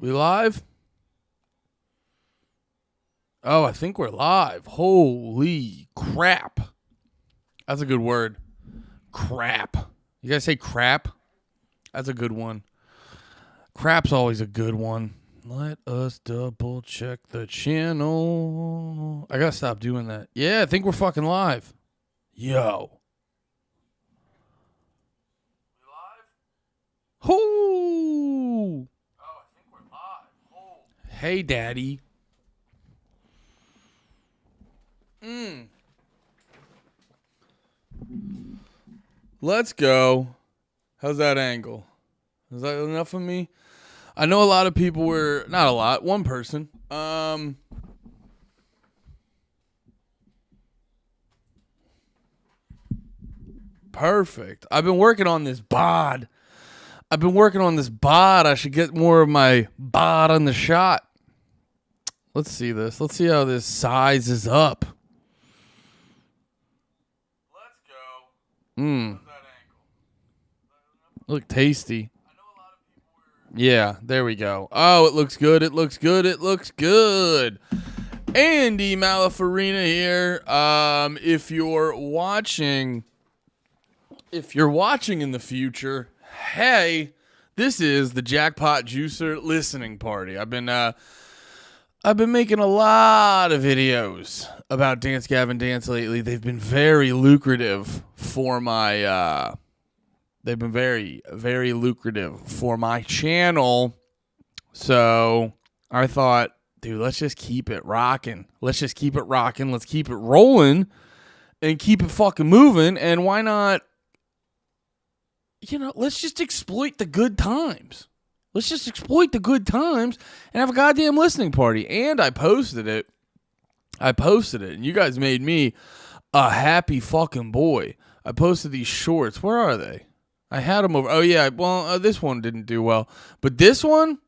We live? Oh, I think we're live. Holy crap. That's a good word. Crap. You guys say crap? That's a good one. Crap's always a good one. Let us double check the channel. I gotta stop doing that. Yeah, I think we're fucking live. Yo. We live? Hoo! Oh, I think we're live. Oh. Hey, Daddy. Let's go. How's that angle? Is that enough of me? I know a lot of people were, not a lot, one person. Perfect. I've been working on this bod. I should get more of my bod on the shot. Let's see this. Let's see how this sizes up. Let's go. How's that angle? Look tasty. I know a lot of people were... Yeah, there we go. Oh, it looks good. It looks good. It looks good. Andy Malafarina here. If you're watching in the future, hey, this is the Jackpot Juicer listening party. I've been making a lot of videos about Dance Gavin Dance lately. They've been very lucrative for my they've been very, very lucrative for my channel. So I thought, dude, let's just keep it rocking. Let's keep it rolling and keep it fucking moving. And why not, let's just exploit the good times. Let's just exploit the good times and have a goddamn listening party. And I posted it. And you guys made me a happy fucking boy. I posted these shorts. Where are they? I had them over. Oh yeah. Well, this one didn't do well, but this one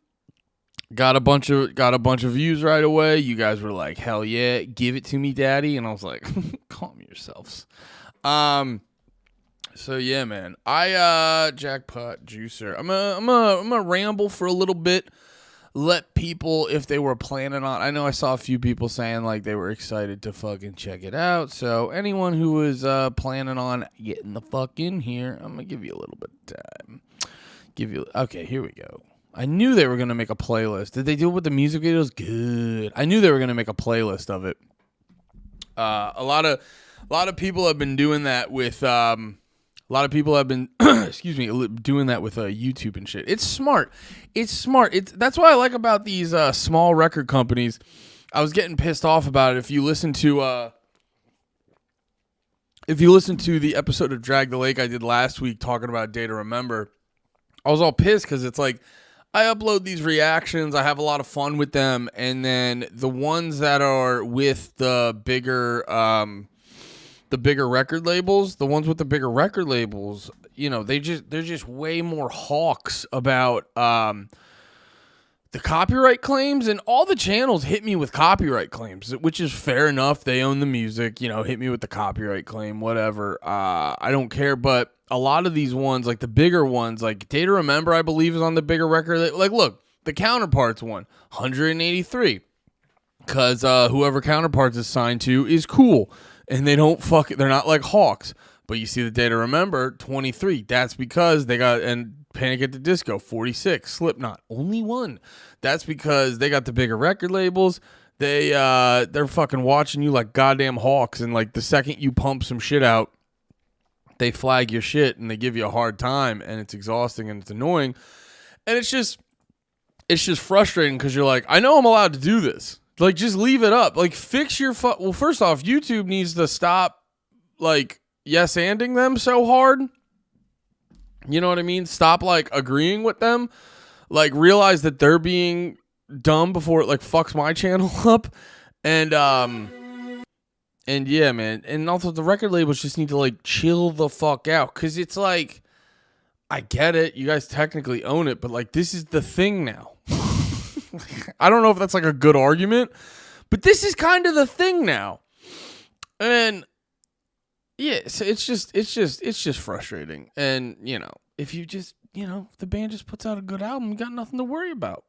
got a bunch of views right away. You guys were like, "Hell yeah, give it to me, daddy." And I was like, "Calm yourselves." So yeah, man. I Jackpot Juicer. I'm a ramble for a little bit. Let people, if they were planning on, I know I saw a few people saying like they were excited to fucking check it out. So anyone who was planning on getting the fuck in here, I'm gonna give you a little bit of time. Okay, here we go. I knew they were gonna make a playlist. Did they do it with the music videos? Good. I knew they were gonna make a playlist of it. A lot of people have been doing that with a lot of people have been, doing that with YouTube and shit. It's smart. That's what I like about these small record companies. I was getting pissed off about it. If you listen to the episode of Drag the Lake I did last week talking about Day to Remember, I was all pissed because it's like I upload these reactions. I have a lot of fun with them, and then the ones that are with the bigger record labels, the ones with the bigger record labels, they're just way more hawks about the copyright claims, and all the channels hit me with copyright claims, which is fair enough. They own the music, hit me with the copyright claim, whatever. I don't care, but a lot of these ones, like the bigger ones, like Day to Remember, I believe is on the bigger record. Like, look, the Counterparts one, 183, because whoever Counterparts is signed to is cool. And they don't they're not like hawks. But you see the Day to Remember, 23. That's because they got, and Panic at the Disco, 46. Slipknot, only one. That's because they got the bigger record labels. They're fucking watching you like goddamn hawks. And like the second you pump some shit out, they flag your shit and they give you a hard time. And it's exhausting and it's annoying. And it's just frustrating because you're like, I know I'm allowed to do this. Like, just leave it up. Like, fix your well, first off, YouTube needs to stop, like, yes-anding them so hard. You know what I mean? Stop, like, agreeing with them. Like, realize that they're being dumb before it, like, fucks my channel up. And yeah, man. And also, the record labels just need to, like, chill the fuck out. Because it's like, I get it. You guys technically own it. But, like, this is the thing now. I don't know if that's like a good argument, but this is kind of the thing now. And yeah, so it's just frustrating. And, if you just, if the band just puts out a good album, you got nothing to worry about.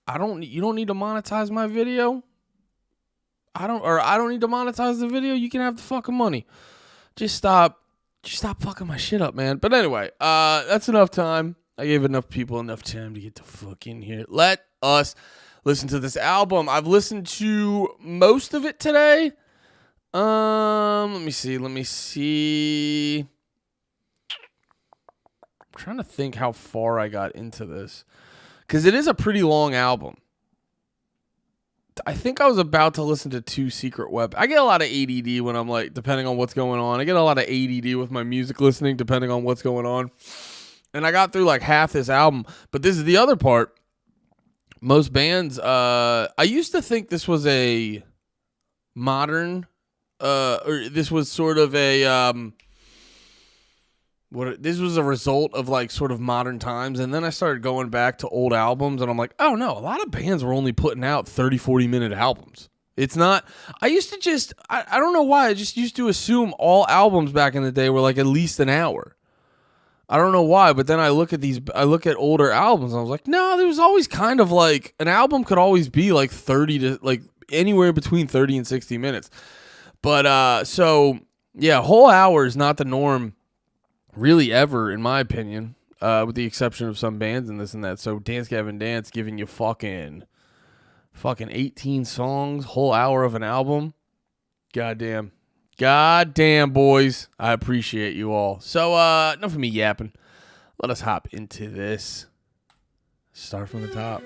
You don't need to monetize my video. I don't need to monetize the video. You can have the fucking money. Just stop fucking my shit up, man. But anyway, that's enough time. I gave enough people enough time to get the fuck in here. Let us listen to this album. I've listened to most of it today. Let me see. I'm trying to think how far I got into this, because it is a pretty long album. I think I was about to listen to 2 Secret Weapons. I get a lot of ADD when I'm like, depending on what's going on. I get a lot of ADD with my music listening, depending on what's going on. And I got through like half this album, but this is the other part. Most bands, I used to think this was a modern, or this was sort of a, this was a result of like sort of modern times. And then I started going back to old albums, and I'm like, oh no, a lot of bands were only putting out 30, 40-minute albums. It's not, I used to just, I don't know why, I just used to assume all albums back in the day were like at least an hour. I don't know why, but then I look at older albums, and I was like, no, there was always kind of like, an album could always be like 30 to like anywhere between 30 and 60 minutes. But, so yeah, whole hour is not the norm really ever, in my opinion, with the exception of some bands and this and that. So Dance Gavin Dance giving you fucking 18 songs, whole hour of an album. Goddamn, boys. I appreciate you all. So, enough of me yapping. Let us hop into this. Start from the top.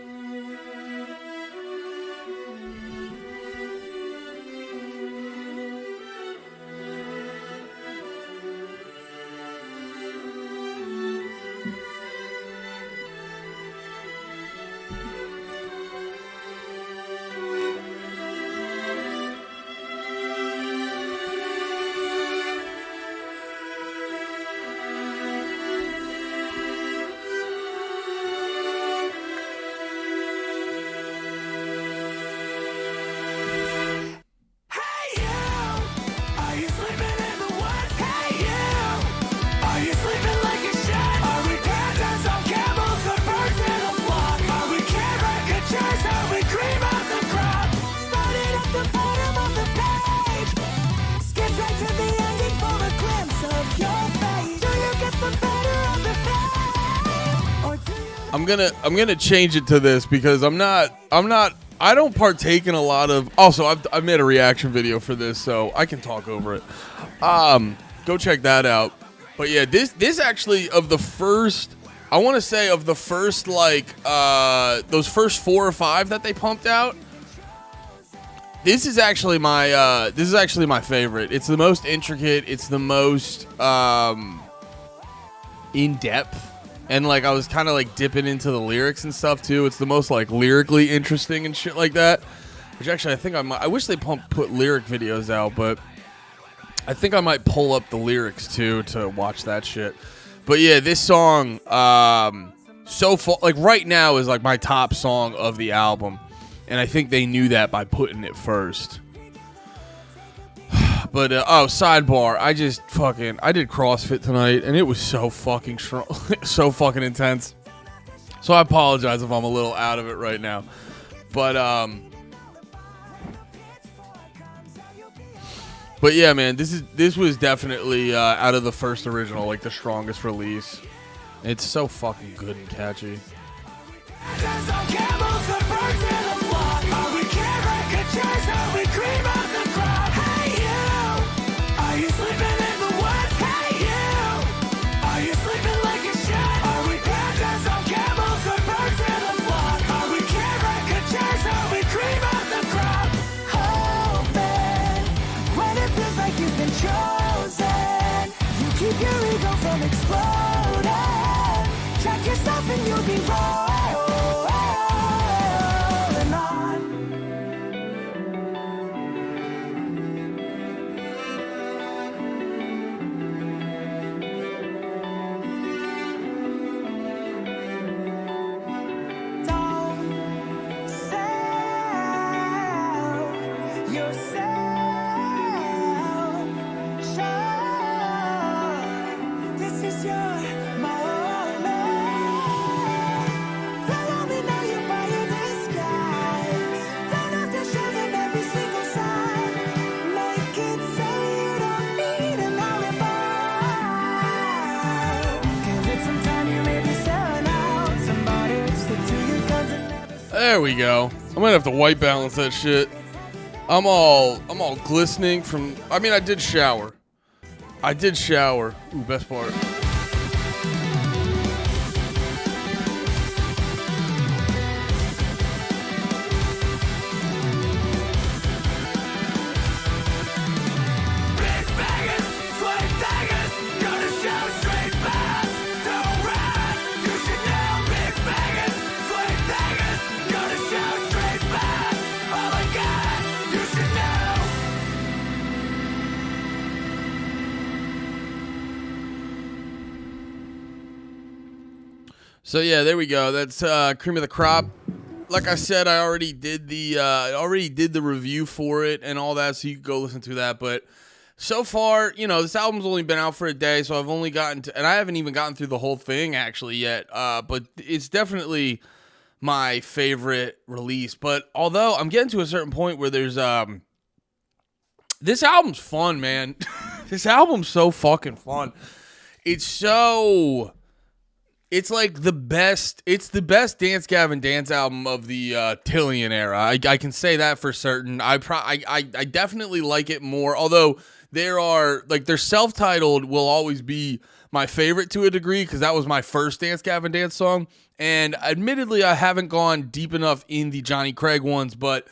I'm gonna change it to this because I don't partake in a lot of. Also, I've made a reaction video for this, so I can talk over it. Go check that out. But yeah, this actually of the first, I want to say of the first like those first 4 or 5 that they pumped out. This is actually my favorite. It's the most intricate. It's the most in depth. And, like, I was kind of, like, dipping into the lyrics and stuff, too. It's the most, like, lyrically interesting and shit like that. Which, actually, I think I wish they put lyric videos out, but I think I might pull up the lyrics, too, to watch that shit. But, yeah, this song, like, right now is, like, my top song of the album. And I think they knew that by putting it first. But, sidebar, I did CrossFit tonight, and it was so fucking strong, so fucking intense. So I apologize if I'm a little out of it right now. But yeah, man, this was definitely, out of the first original, like, the strongest release. It's so fucking good and catchy. Keep your ego from exploding. Check yourself and you'll be rolling on. Don't sell yourself. There we go. I might have to white balance that shit. I'm all glistening from. I mean, I did shower. Ooh, best part. So yeah, there we go. That's Cream of the Crop. Like I said, I already did the review for it and all that, so you can go listen to that. But so far, this album's only been out for a day, so I've only gotten to, and I haven't even gotten through the whole thing actually yet. But it's definitely my favorite release. But although I'm getting to a certain point where there's this album's fun, man. This album's so fucking fun. It's like the best. It's the best Dance Gavin Dance album of the Tillian era. I can say that for certain. I definitely like it more. Although their self-titled will always be my favorite to a degree because that was my first Dance Gavin Dance song. And admittedly, I haven't gone deep enough in the Johnny Craig ones, but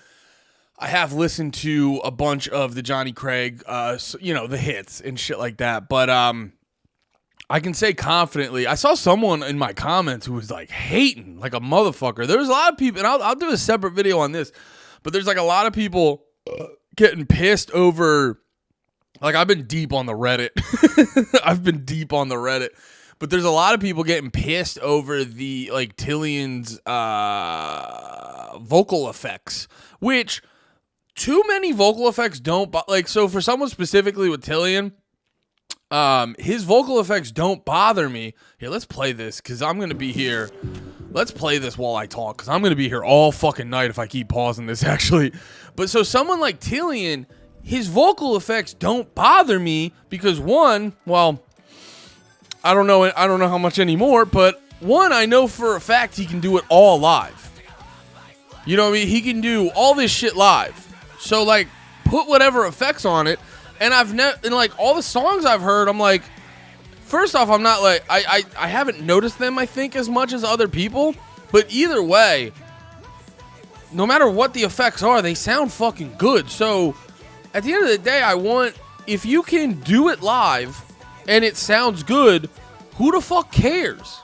I have listened to a bunch of the Johnny Craig, the hits and shit like that. But I can say confidently, I saw someone in my comments who was like hating like a motherfucker. There's a lot of people, and I'll do a separate video on this, but there's like a lot of people getting pissed over, like I've been deep on the Reddit. But there's a lot of people getting pissed over the like Tillian's vocal effects, which too many vocal effects don't, like, so for someone specifically with Tillian, his vocal effects don't bother me. Here, let's play this because I'm going to be here. Let's play this while I talk because I'm going to be here all fucking night if I keep pausing this, actually. But so someone like Tillian, his vocal effects don't bother me because one, well, I don't know how much anymore, but one, I know for a fact he can do it all live. You know what I mean? He can do all this shit live. So like, put whatever effects on it. And and like all the songs I've heard, I'm like, first off, I'm not like, I haven't noticed them, I think, as much as other people. But either way, no matter what the effects are, they sound fucking good. So at the end of the day, if you can do it live and it sounds good, who the fuck cares?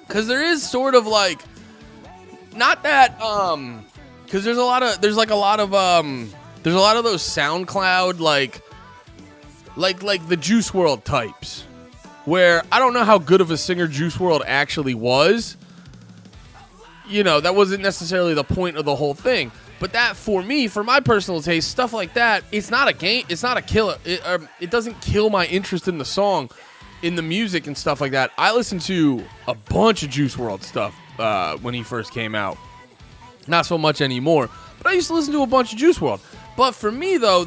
Because there is sort of like, not that, because there's a lot of those SoundCloud, like the Juice WRLD types, where I don't know how good of a singer Juice WRLD actually was. That wasn't necessarily the point of the whole thing. But that, for me, for my personal taste, stuff like that, it's not a game. It's not a killer. It doesn't kill my interest in the song, in the music and stuff like that. I listened to a bunch of Juice WRLD stuff when he first came out. Not so much anymore. But I used to listen to a bunch of Juice WRLD. But for me, though,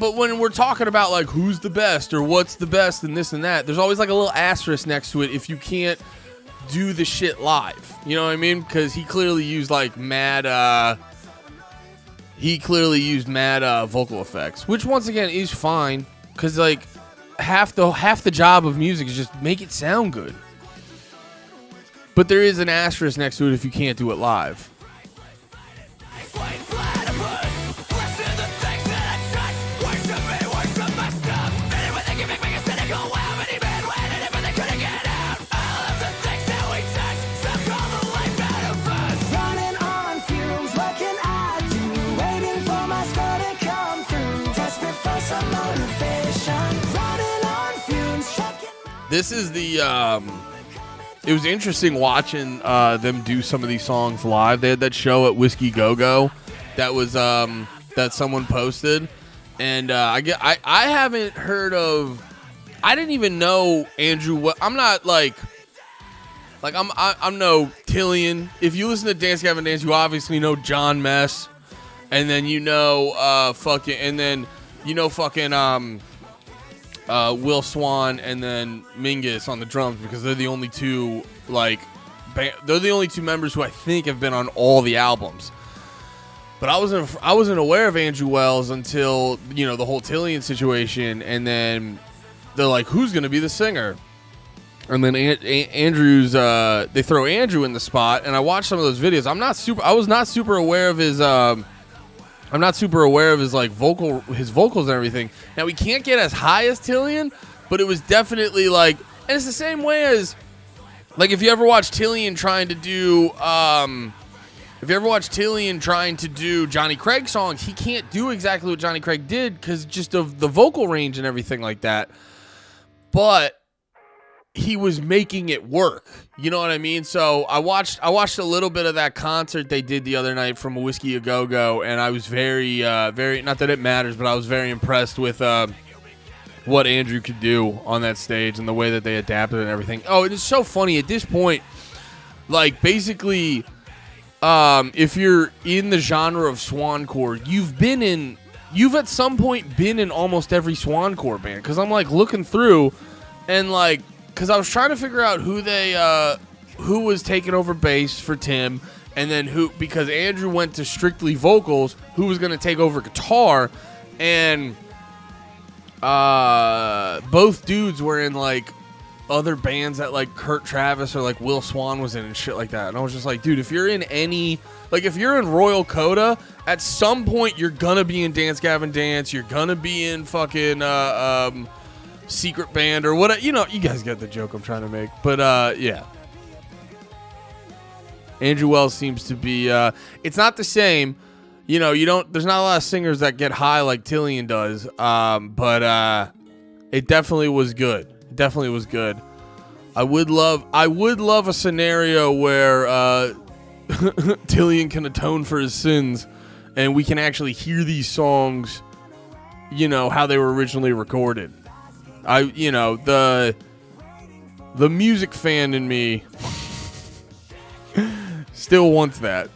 but when we're talking about, like, who's the best or what's the best and this and that, there's always, like, a little asterisk next to it if you can't do the shit live. You know what I mean? Because he clearly used, like, mad vocal effects, which, once again, is fine. Because, like, half the job of music is just make it sound good. But there is an asterisk next to it if you can't do it live. This is it was interesting watching them do some of these songs live. They had that show at Whiskey Go Go that was that someone posted, and I haven't heard of. I didn't even know Andrew. I'm not like I'm no Tillian. If you listen to Dance Gavin Dance, you obviously know John Mess, and then Will Swan and then Mingus on the drums because they're the only two like they're the only two members who I think have been on all the albums. But I wasn't aware of Andrew Wells until, you know, the whole Tillian situation, and then they're like, who's going to be the singer? And then Andrew's they throw Andrew in the spot, and I watched some of those videos. I was not super aware of his like vocals and everything. Now, he can't get as high as Tillian, but it was definitely like, and it's the same way as like if you ever watch Tillian trying to do Johnny Craig songs, he can't do exactly what Johnny Craig did because just of the vocal range and everything like that. But he was making it work. You know what I mean? So I watched a little bit of that concert they did the other night from Whiskey A Go Go, and I was very, not that it matters, but I was very impressed with what Andrew could do on that stage and the way that they adapted and everything. Oh, it's so funny at this point. Like, basically, if you're in the genre of swancore, you've at some point been in almost every swancore band. Because I'm like looking through, and like, because I was trying to figure out who was taking over bass for Tim, and then because Andrew went to strictly vocals, who was going to take over guitar, and both dudes were in like other bands that like Kurt Travis or like Will Swan was in and shit like that. And I was just like, dude, if you're in if you're in Royal Coda, at some point you're gonna be in Dance Gavin Dance, you're gonna be in fucking Secret Band or what, you know, you guys get the joke I'm trying to make. But yeah. Andrew Wells seems to be it's not the same. You know, there's not a lot of singers that get high like Tillian does. But it definitely was good. It definitely was good. I would love a scenario where Tillian can atone for his sins and we can actually hear these songs, you know, how they were originally recorded. The music fan in me still wants that.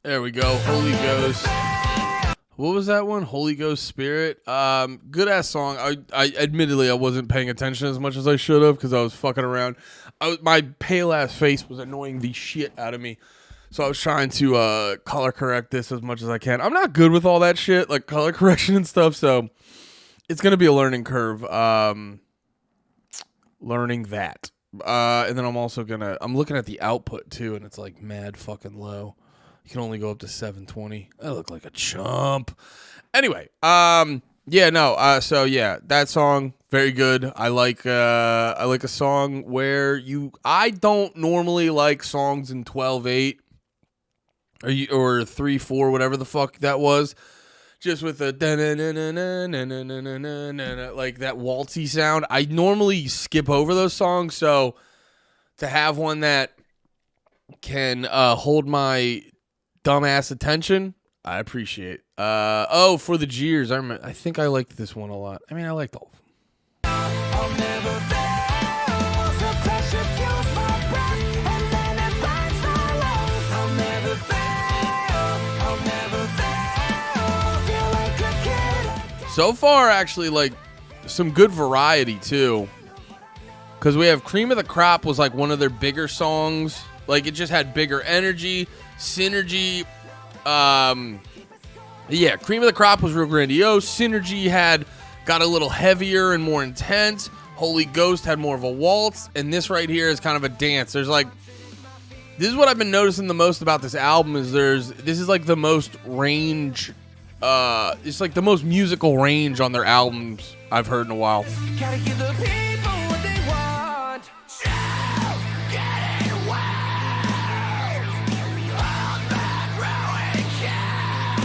There we go. Holy Ghost. What was that one? Holy Ghost Spirit. Good ass song. I admittedly I wasn't paying attention as much as I should have because I was fucking around. My pale ass face was annoying the shit out of me. So I was trying to color correct this as much as I can. I'm not good with all that shit, like color correction and stuff, so it's gonna be a learning curve. Learning that. And then I'm looking at the output too, and it's like mad fucking low. You can only go up to 720. I look like a chump. Anyway, yeah, no, so yeah, that song, very good. I like a song where I don't normally like songs in 12/8 or 3/4, whatever the fuck that was. Just with the like that waltzy sound. I normally skip over those songs, so to have one that can hold my dumbass attention, I appreciate. For the Jeers, I think I liked this one a lot. I mean, I liked all of them. I'll never fail. The pressure fuels my breath, and then it burns my lungs. I'll never fail. I'll never fail. Feel like a kid. So far, actually, like some good variety too. Because we have Cream of the Crop was like one of their bigger songs. Like it just had bigger energy, synergy. Yeah, Cream of the Crop was real grandiose. Synergy got a little heavier and more intense. Holy Ghost had more of a waltz, and this right here is kind of a dance. This is what I've been noticing the most about this album is this is like the most range. It's like the most musical range on their albums I've heard in a while. Gotta give the people what they want. Shout, get it wild. All that growing cow.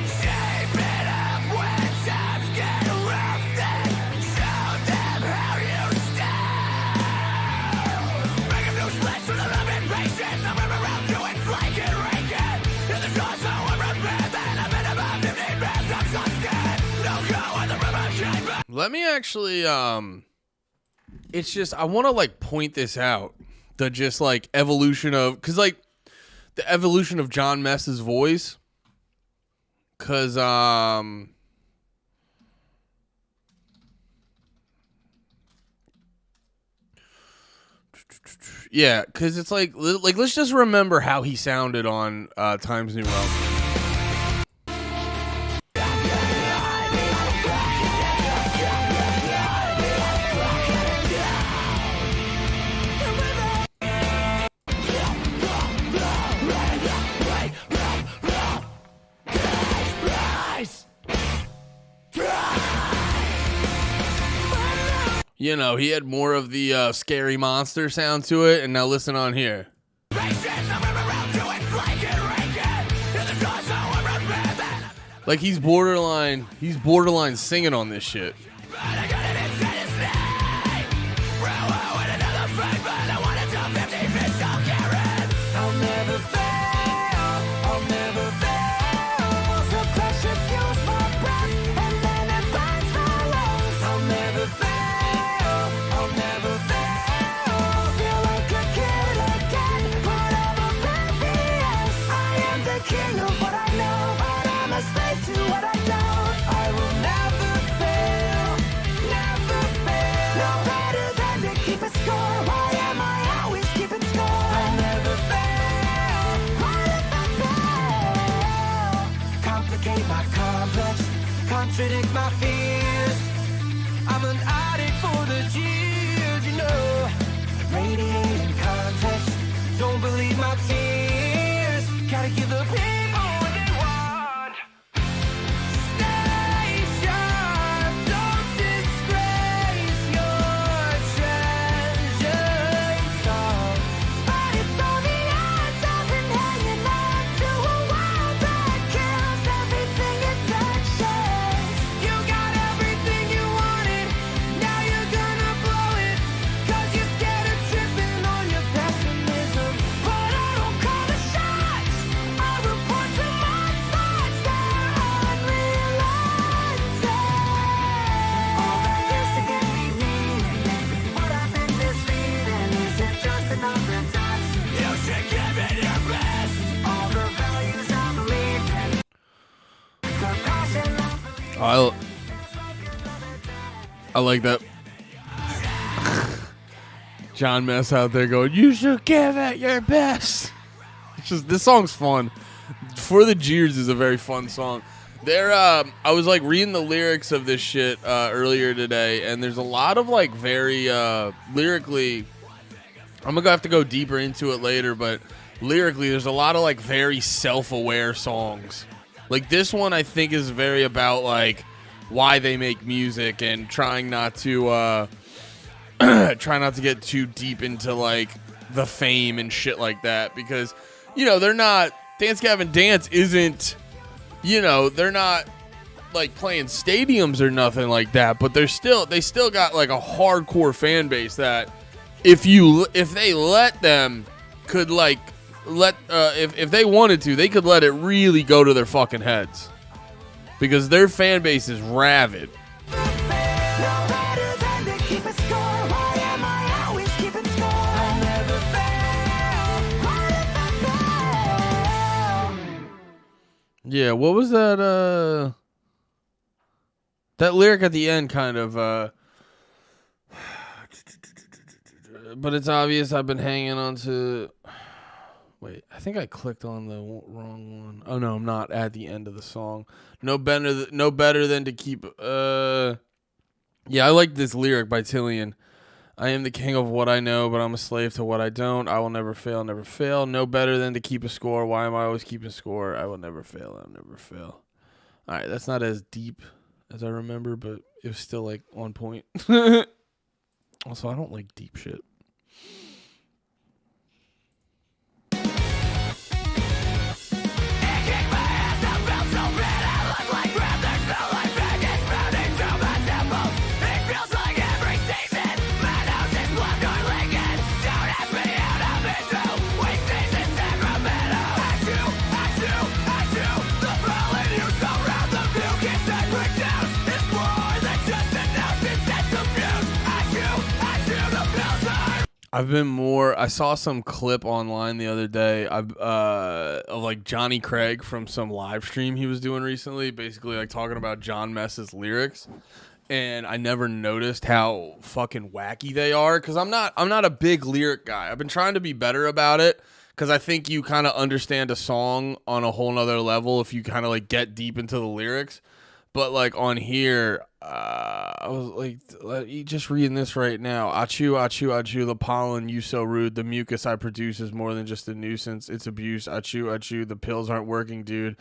Shape it up when times get rough. Then show them how you stand. Make 'em lose flesh for the love and patience. I'm around doing flank and ranking. In the jaws, so I'm prepared. Then I'm in about 15 minutes. I'm so scared. No go in the river chamber. Let me actually, it's just, I want to like point this out. The just like evolution of, cause like the evolution of John Mess's voice. Cause, yeah, cause it's like let's just remember how he sounded on Times New Roman. You know, he had more of the scary monster sound to it, and now listen on here. Like he's borderline singing on this shit. I'll never fail, I'll never fail. The pressure fuels my breath, and then it burns my lungs. I'll never fail, I'll never fail. Feel like a kid again, but I'm oblivious. I am the king of what I know, but I'm a slave to what I don't. I will never fail, never fail. No better than to keep a score. Why am I always keeping score? I'll never fail. What if I fail? Complicate my complex, contradict my fears. I'm an addict for the cheers, you know. Radiating context, don't believe my tears. Gotta give the people what they want. Stay sharp, don't disgrace your treasured song. But it's all the odds I've been hanging on to a world that kills everything it touches. You got everything you wanted, now you're gonna blow it. 'Cause you're scared of tripping on your pessimism. But I don't call the shots, I report to my thoughts, they're unrelenting. All that used to get me needing, what I've been misreading, is it just another touch? You should give it your best. All the values I believed in, compassion, love, I like that. John Mess out there going, you should give it your best. It's just, this song's fun. For the Jeers is a very fun song. There, I was like reading the lyrics of this shit earlier today, and there's a lot of like very lyrically. I'm gonna have to go deeper into it later, but lyrically, there's a lot of like very self-aware songs. Like this one, I think is very about like why they make music and trying not to try not to get too deep into like the fame and shit like that, because you know they're not Dance Gavin Dance isn't. You know, they're not like playing stadiums or nothing like that, but they still got like a hardcore fan base that if they let them could like if they wanted to, they could let it really go to their fucking heads, because their fan base is rabid. Yeah, what was that that lyric at the end kind of but it's obvious I've been hanging on to. Wait, I think I clicked on the wrong one. Oh no, I'm not at the end of the song. No better than to keep yeah, I like this lyric by Tillian. I am the king of what I know, but I'm a slave to what I don't. I will never fail, never fail. No better than to keep a score. Why am I always keeping score? I will never fail, I'll never fail. All right, that's not as deep as I remember, but it was still like on point. Also, I don't like deep shit. I saw some clip online the other day of like Johnny Craig from some live stream he was doing recently, basically like talking about John Mess's lyrics, and I never noticed how fucking wacky they are, because I'm not a big lyric guy. I've been trying to be better about it, because I think you kind of understand a song on a whole nother level if you kind of like get deep into the lyrics. But like on here, I was like, just reading this right now. Achoo, achoo, achoo, the pollen, you so rude. The mucus I produce is more than just a nuisance. It's abuse. Achoo, achoo, the pills aren't working, dude.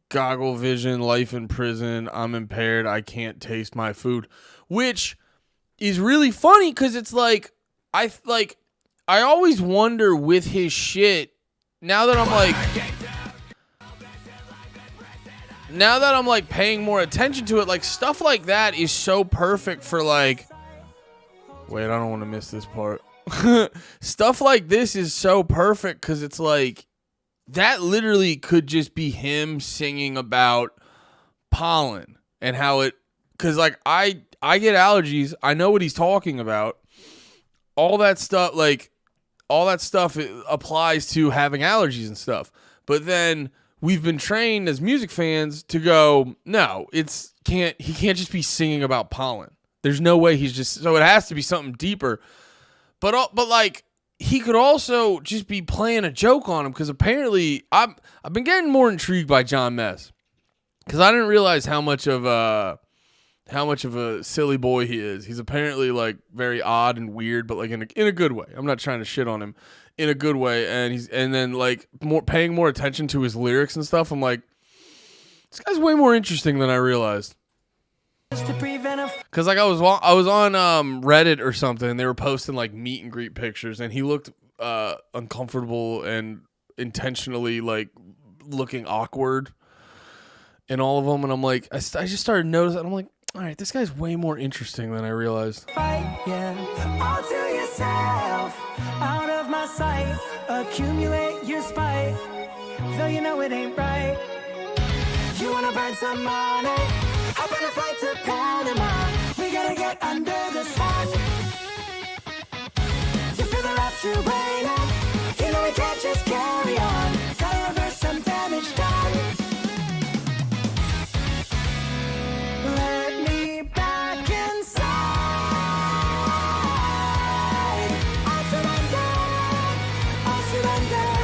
Goggle vision, life in prison. I'm impaired. I can't taste my food. Which is really funny, because it's like, I always wonder with his shit, now that I'm like paying more attention to it, like stuff like that is so perfect for like, wait, I don't want to miss this part. Stuff like this is so perfect, because it's like, that literally could just be him singing about pollen and how it, because like I get allergies. I know what he's talking about. All that stuff it applies to having allergies and stuff. But then we've been trained as music fans to go, no, he can't just be singing about pollen. There's no way so it has to be something deeper. But like, he could also just be playing a joke on him, because apparently I've been getting more intrigued by John Mess, because I didn't realize how much of a silly boy he is. He's apparently like very odd and weird, but like in a good way. I'm not trying to shit on him, in a good way. And then like paying more attention to his lyrics and stuff. I'm like, this guy's way more interesting than I realized. Cause like I was on Reddit or something, and they were posting like meet and greet pictures, and he looked uncomfortable and intentionally like looking awkward in all of them. And I'm like, I just started noticing. I'm like, all right, this guy's way more interesting than I realized. Fight, yeah, all to yourself, out of my sight, accumulate your spite, so you know it ain't right. You wanna burn some money, hop in a flight to Panama, we gotta get under the sun. You feel the rapture raining, you know we can't just carry on, gotta reverse some damage done. Let me back inside. I'll surrender,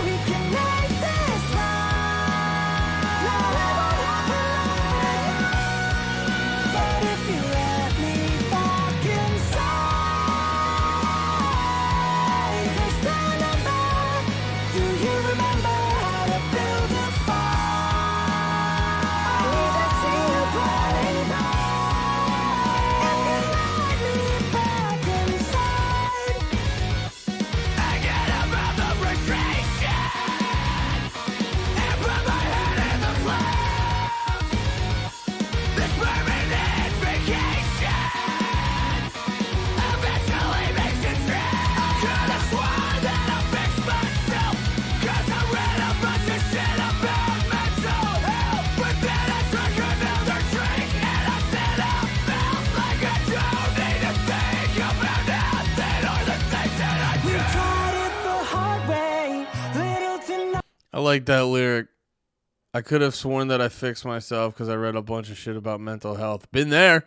we can make this right. No, it won't happen remember how to build a fire? I need to see you burning bright. If you let me back inside, I get up from the frustration and put my head in the clouds. This permanent vacation eventually makes it true. I could've sworn that I'll fix myself, 'cause I read a bunch of shit about mental health. But then I took another drink and I said I felt like I don't need to think about nothing or the things that I do. We've tried it the hard way, little to no. I like that lyric. I could have sworn that I fixed myself because I read a bunch of shit about mental health. Been there.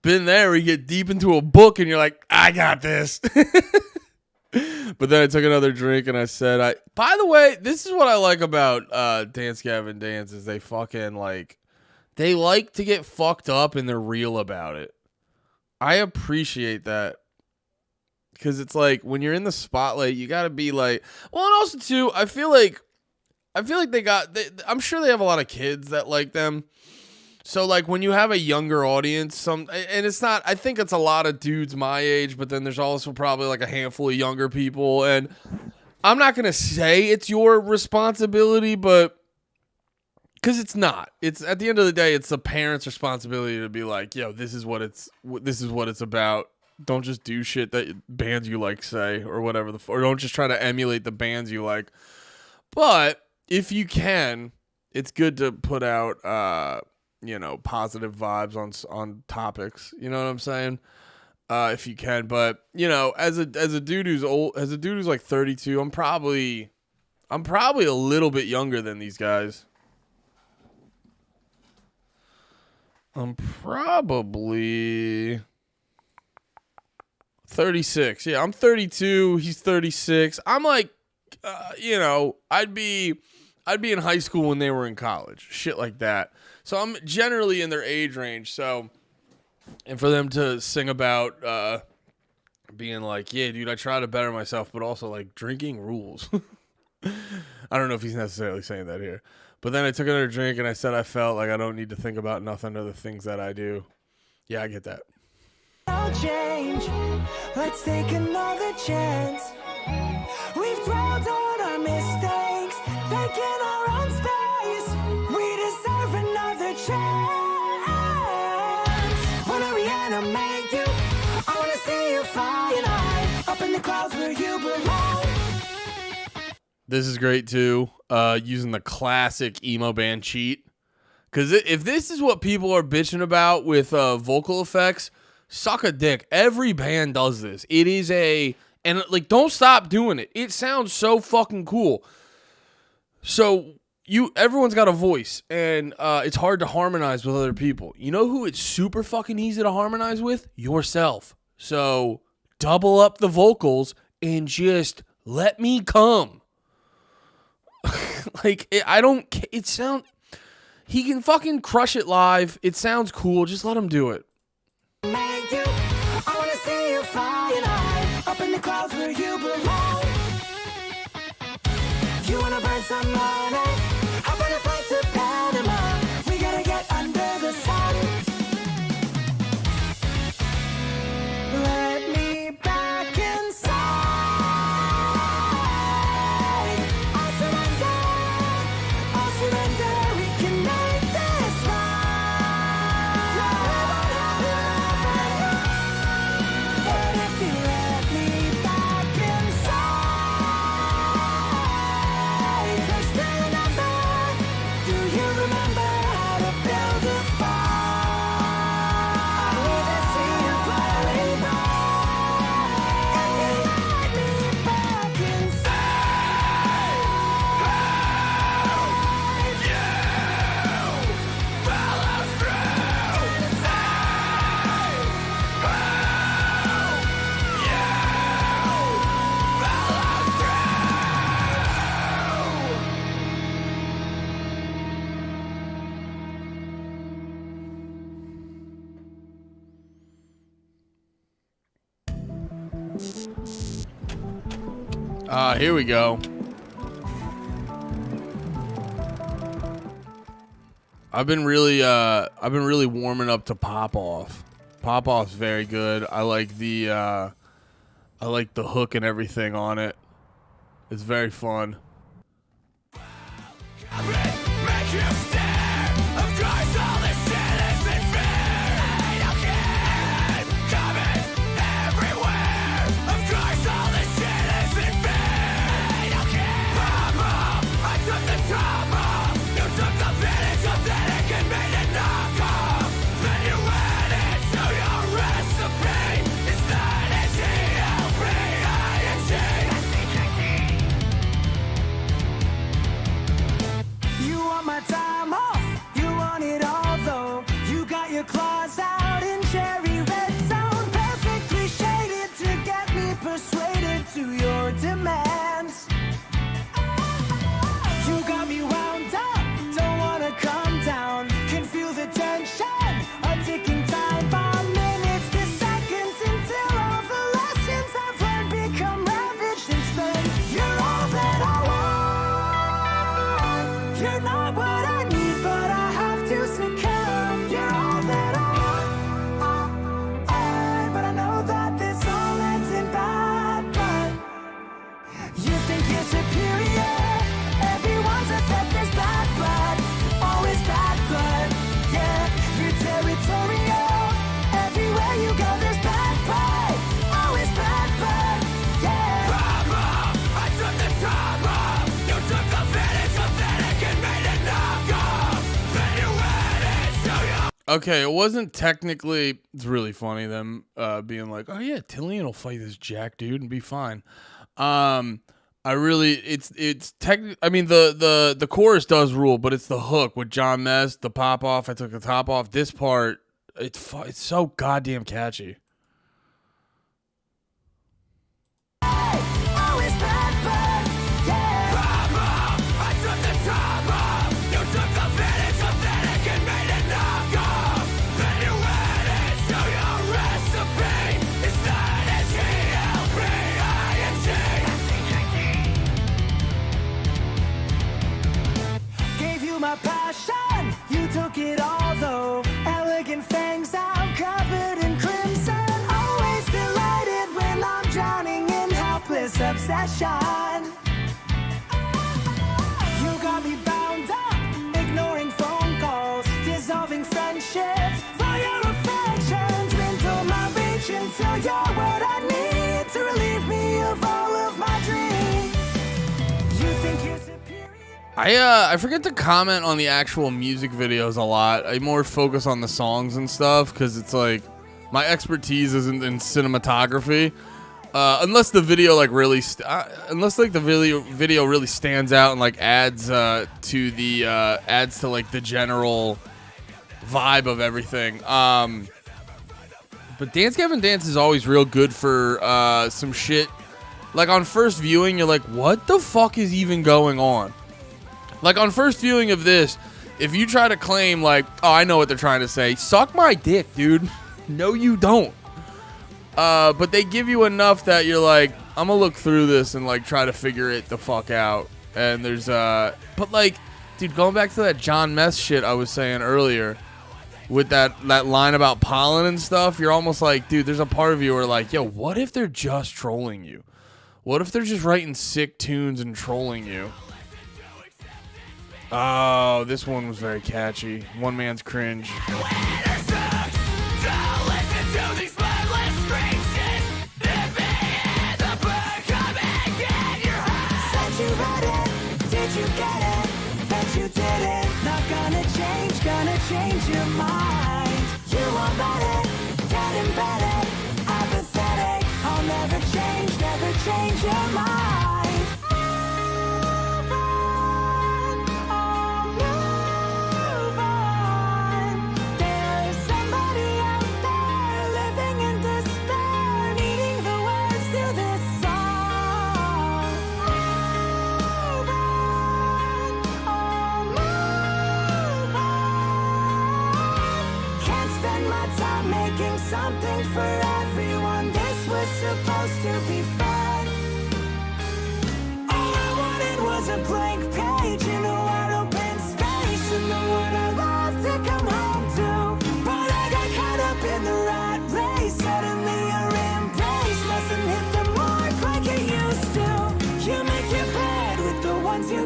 Been there. We get deep into a book and you're like, I got this. But then I took another drink and I said, by the way, this is what I like about Dance Gavin Dance is they fucking like, they like to get fucked up and they're real about it. I appreciate that. Because it's like when you're in the spotlight, you got to be like, well, and also too, I feel like I'm sure they have a lot of kids that like them. So like when you have a younger audience, and it's not, I think it's a lot of dudes my age, but then there's also probably like a handful of younger people. And I'm not going to say it's your responsibility, but because it's not, it's at the end of the day, it's the parents' responsibility to be like, yo, this is what it's about. Don't just do shit that bands you like say or whatever or don't just try to emulate the bands you like. But if you can, it's good to put out, positive vibes on topics. You know what I'm saying? If you can, but as a dude who's old, as a dude who's like 32, I'm probably a little bit younger than these guys. I'm probably 36. Yeah, I'm 32. He's 36. I'm like, I'd be in high school when they were in college, shit like that. So I'm generally in their age range. So, and for them to sing about being like, yeah, dude, I try to better myself, but also like drinking rules. I don't know if he's necessarily saying that here. But then I took another drink and I said I felt like I don't need to think about nothing or the things that I do. Yeah, I get that. No change. Let's take another chance. We've dwelled on our mistakes, taking our own space. We deserve another chance. Wanna reanimate you? I wanna see you flying high, up in the clouds where you belong. This is great too. Using the classic emo band cheat. Because if this is what people are bitching about with vocal effects, suck a dick. Every band does this. It is and like, don't stop doing it. It sounds so fucking cool. So everyone's got a voice, and it's hard to harmonize with other people. You know who it's super fucking easy to harmonize with? Yourself. So double up the vocals and just let me come. He can fucking crush it live. It sounds cool. Just let him do it. Make you, I wanna see you flying high, up in the clouds where you belong. You wanna burn some money, hop on a flight to Panama. We gotta get under the sun. Let me back inside. I'll surrender, we can make this right. But if you let me back inside, just remember, do you remember how to build a fire? I need to see you burning bright. If you let me back inside, follow through. Here we go. I've been really warming up to Pop Off. Pop Off's very good. I like the hook and everything on it. It's very fun. Make you stare. Of course, all this shit isn't fair. You keep coming everywhere. Of course, all this shit isn't fair. You keep pop off. I took the top off. You took the finish authentic and made it knock off. Then you added to your recipe. It's not You want my time off, you want it all though. You got your claws out in cherry red zone, perfectly shaded to get me persuaded to your demands. You got me wound up, don't wanna come down. Can feel the tension, a ticking time bomb. Minutes to seconds until all the lessons I've learned become ravaged and spent. You're all that I want. You're not what I need, but I have to succumb. You're all that I want. But I know that this all ends in bad blood. You think you're superior. Everyone's a threat, there's bad blood. Always bad blood. Yeah, you're territorial. Everywhere you go, there's bad blood. Always bad blood. Yeah. Pop off. I took the top off. You took the finish authentic and made it knock off. Then you added to your Okay, it wasn't technically. It's really funny them being like, "Oh yeah, Tillian will fight this Jack dude and be fine." I really, it's technically. I mean, the chorus does rule, but it's the hook with John Mess, the pop off. I took the top off. This part, it's so goddamn catchy. always bad blood. Yeah. Pop off. I took the top off. You took the finish authentic and made it knock off. Then you added to your recipe. It's not H-E-L-P-I-N-G. Gave you my passion. You took it all though. Elegant fangs out covered in crimson. Always delighted when I'm drowning in helpless obsession. You got me bound up, ignoring phone calls, dissolving friendships for your affections. Dwindle my reach until you're what I need to relieve me of all of my dreams. You think you're superior? I forget to comment on the actual music videos a lot. I more focus on the songs and stuff because it's like my expertise isn't in cinematography. Unless the video like really, unless like the video really stands out and like adds to like the general vibe of everything. But Dance Gavin Dance is always real good for some shit. Like on first viewing, you're like, what the fuck is even going on? Like on first viewing of this, if you try to claim like, oh, I know what they're trying to say, suck my dick, dude. No, you don't. But they give you enough that you're like, I'm gonna look through this and like try to figure it the fuck out. And there's but like, dude, going back to that John Mess shit I was saying earlier, with that line about pollen and stuff, you're almost like, dude, there's a part of you where like, yo, what if they're just trolling you? What if they're just writing sick tunes and trolling you? Oh, this one was very catchy. One Man's Cringe. Change your mind. You won't let it get embedded. Apathetic. I'll never change your mind. Move on. Oh, move on. There's somebody out there living in despair, needing the words to this song. Move on. Oh, move on. Can't spend my time making something for everyone. This was supposed to be fun. All I wanted was a blank page in a wide open space, and the one I loved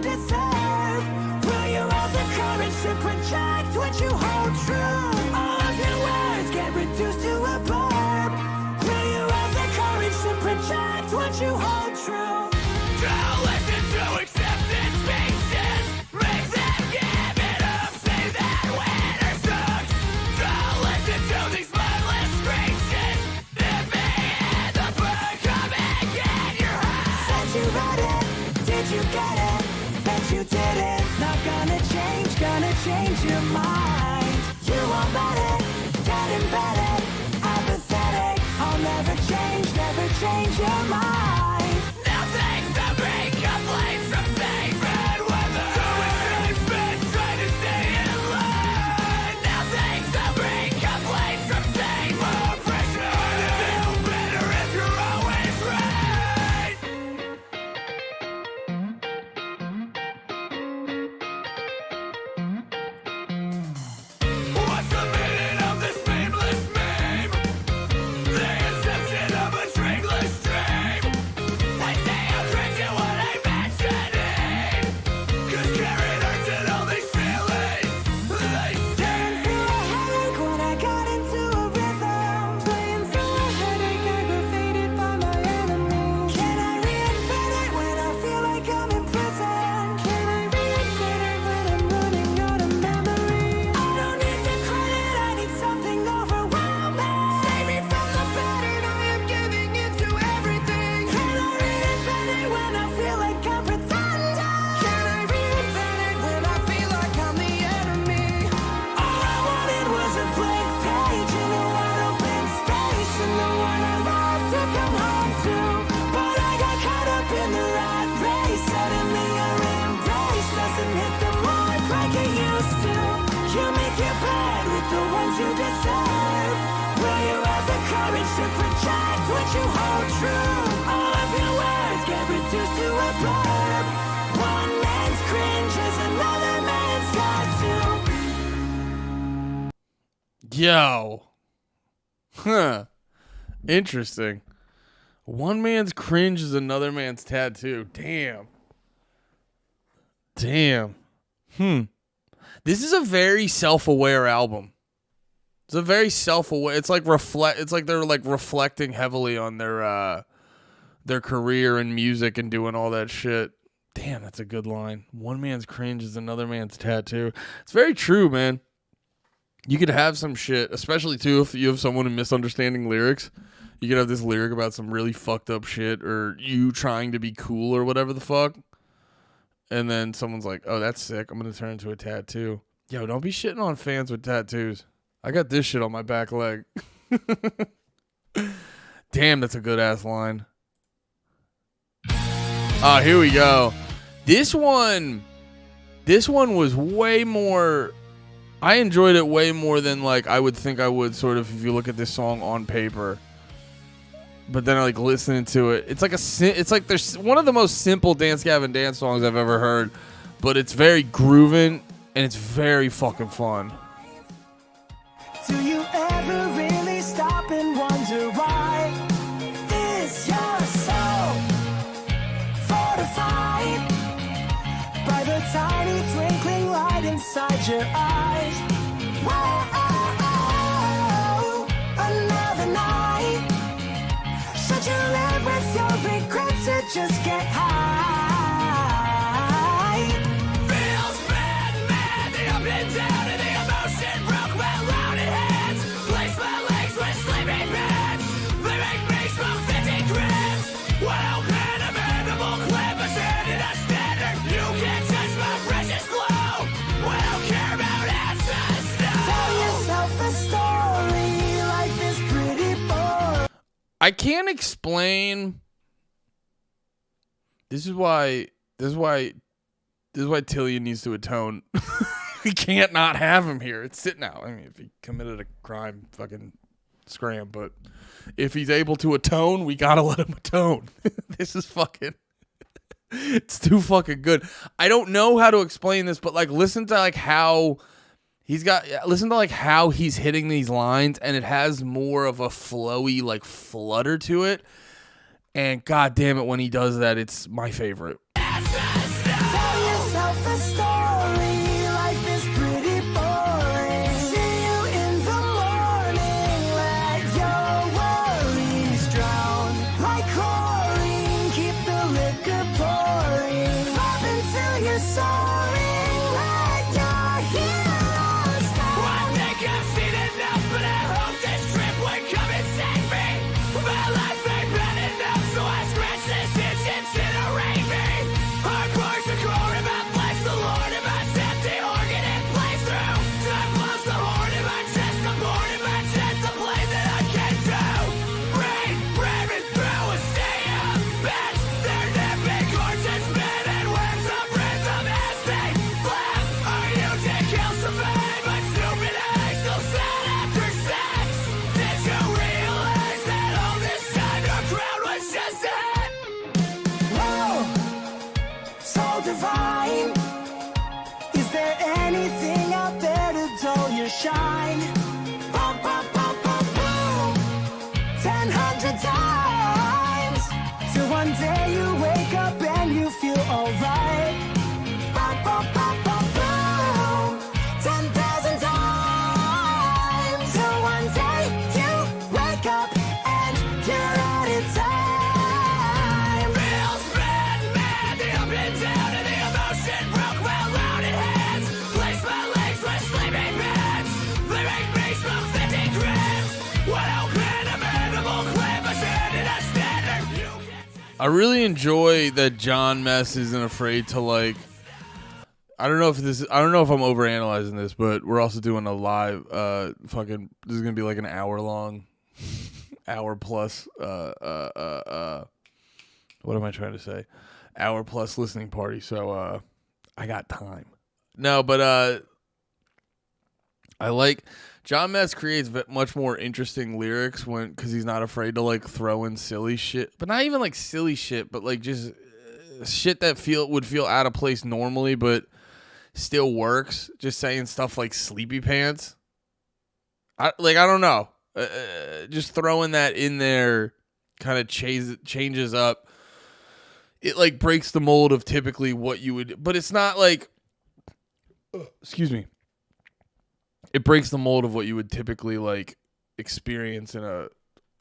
deserve? Will you have the courage to project what you hold true? All of your words get reduced to a blurb. Will you have the courage to project what you hold true? Don't listen to acceptance speeches. Make them give it up. Say that winner sucks. Don't listen to these mindless screeches. If me and the bird come and get your heart. Said you read it. Did you get it? Bet you did it. Not gonna change your mind. You won't let it get embedded. Apathetic. I'll never change your mind. Nothing's to bring complaints from safe bad weather. Doing safe been trying to stay in line. Nothing's to bring complaints from safe. More pressure to feel better if you're always right. What's the meaning of this meaningless meme? The inception of a dreamless dream. They say I'm crazy when I mention it. 'Cause carrying hurts and all these feelings. They stand through a headache when I got into a rhythm. Playing through a headache aggravated by my enemy. Can I reinvent it when I feel like I'm in prison? Can I reinvent it when I'm running out of memory? I don't need the credit, I need something overwhelming. Save me from the pattern, I am giving into everything. Can I reinvent it when I feel like I'm pretending? Can I reinvent it when I feel like I'm the enemy? All I wanted was a blank page in a wide open space, and the one I love to come home to. But I got caught up in the rat race. Suddenly your embrace doesn't hit the mark like it used to. You make your bed with the ones you deserve. Will you have the courage to project what you hold true? All of your words get reduced to a blurb. One man's cringe is another man's tattoo. Yo. Huh. Interesting. One man's cringe is another man's tattoo. Damn. This is a very self-aware album. It's a very self-aware. It's like they're like reflecting heavily on their career and music and doing all that shit. Damn, that's a good line. One man's cringe is another man's tattoo. It's very true, man. You could have some shit, especially too if you have someone misunderstanding lyrics. You could have this lyric about some really fucked up shit or you trying to be cool or whatever the fuck. And then someone's like, oh, that's sick. I'm going to turn into a tattoo. Yo, don't be shitting on fans with tattoos. I got this shit on my back leg. Damn, that's a good ass line. Here we go. This one was way more. I enjoyed it way more than like I would think I would, sort of, if you look at this song on paper. But then I like listening to it. It's like there's one of the most simple Dance Gavin Dance songs I've ever heard, but it's very grooving and it's very fucking fun. Do you ever really stop and wonder why? Is your soul fortified by the tiny twinkling light inside your eyes? Whoa, another night. Should you live with your regrets or just get high? Feels bad, mad, the up and down and the emotion broke my loaded hands. Place my legs with sleeping bags. They make me smoke 50 grams. Well, pen a mandible clip, a standard a standard. You can't touch my precious glow. We don't care about answers now. Tell yourself a story, life is pretty boring. I can't explain. This is why Tillian needs to atone. We can't not have him here. It's sitting out. I mean, if he committed a crime, fucking scram. But if he's able to atone, we gotta let him atone. This is fucking. It's too fucking good. I don't know how to explain this, but like, listen to like how he's hitting these lines, and it has more of a flowy like flutter to it. And god damn it, when he does that, it's my favorite. Tell a story. Life is pretty boring. See you in the morning. Let your worries drown like chlorine. Keep the liquor pouring. Pop until you're sorry. Let your heroes down. I think I've seen enough, but I hope this trip would come and save me. My life ain't bad enough, so I scratch this itch, incinerate me. Hardcore's a core in my flesh, the Lord in my empty organ and plays through. Time blows the horn in my chest, I'm born in my chest, the play that I can do. Rain, ramming through a sea of bats. They're nipping gorgeous men and words of rhythm as they flap. Our music kills the fame, but stupid eyes still sad after sex. Did you realize that all this time your crown was just a hit? Whoa, so divine. Is there anything out there to dull your shine? Boom, boom, boom, boom, boom. 1,000 times. Till one day you wake up and you feel alright. Boom, boom, boom, boom, boom. 10,000 times. Till one day you wake up and you're out of time. Feels bad, mad, the up and down and the emotion broke my loaded hands. Place my legs with sleeping bags. They make me smoke 50 grams. What open a mandible clamp, a standard, a standard. You can't. I really enjoy that John Mess isn't afraid to like. I don't know if I'm overanalyzing this, but we're also doing a live. This is gonna be like an hour long, hour plus. What am I trying to say? Hour plus listening party. So I got time. No, but I like John Mess creates much more interesting lyrics because he's not afraid to like throw in silly shit, but not even like silly shit, but like just shit that would feel out of place normally, but still works. Just saying stuff like sleepy pants. I don't know. Just throwing that in there kind of changes up. It like breaks the mold of typically what you would, but it's not like. Excuse me. It breaks the mold of what you would typically like experience in a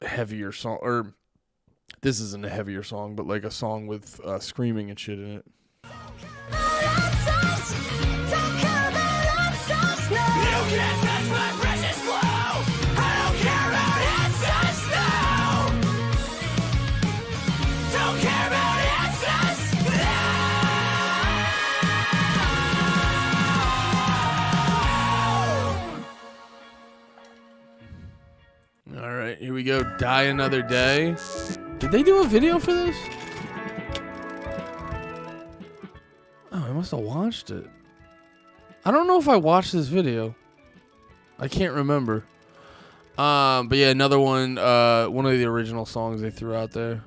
heavier song, or this isn't a heavier song, but like a song with screaming and shit in it. You can't touch my precious flow. I don't care about answers, no. Don't care about answers, no. All right, here we go. Die Another Day. Did they do a video for this? Oh, I must have watched it. I don't know if I watched this video. I can't remember. But yeah, another one of the original songs they threw out there.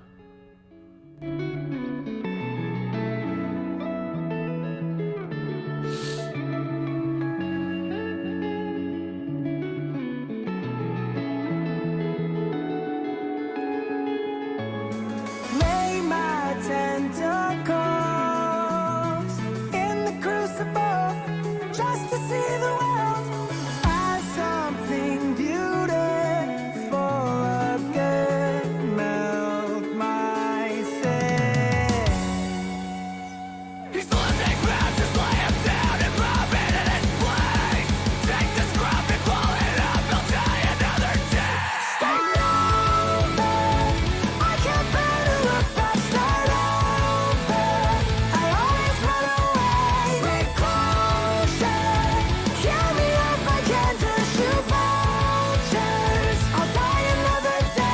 Lay my tentacles in the crucible just to see the world as something beautiful again. Melt my sin. He's losing ground, just lay him down and pop it in his place. Take this crop and pull it up, he'll die another day. Start over, I can't bear to look back. Start over, I always run away. Bring closure, kill me off my cancer, shoot vultures. I'll die another day.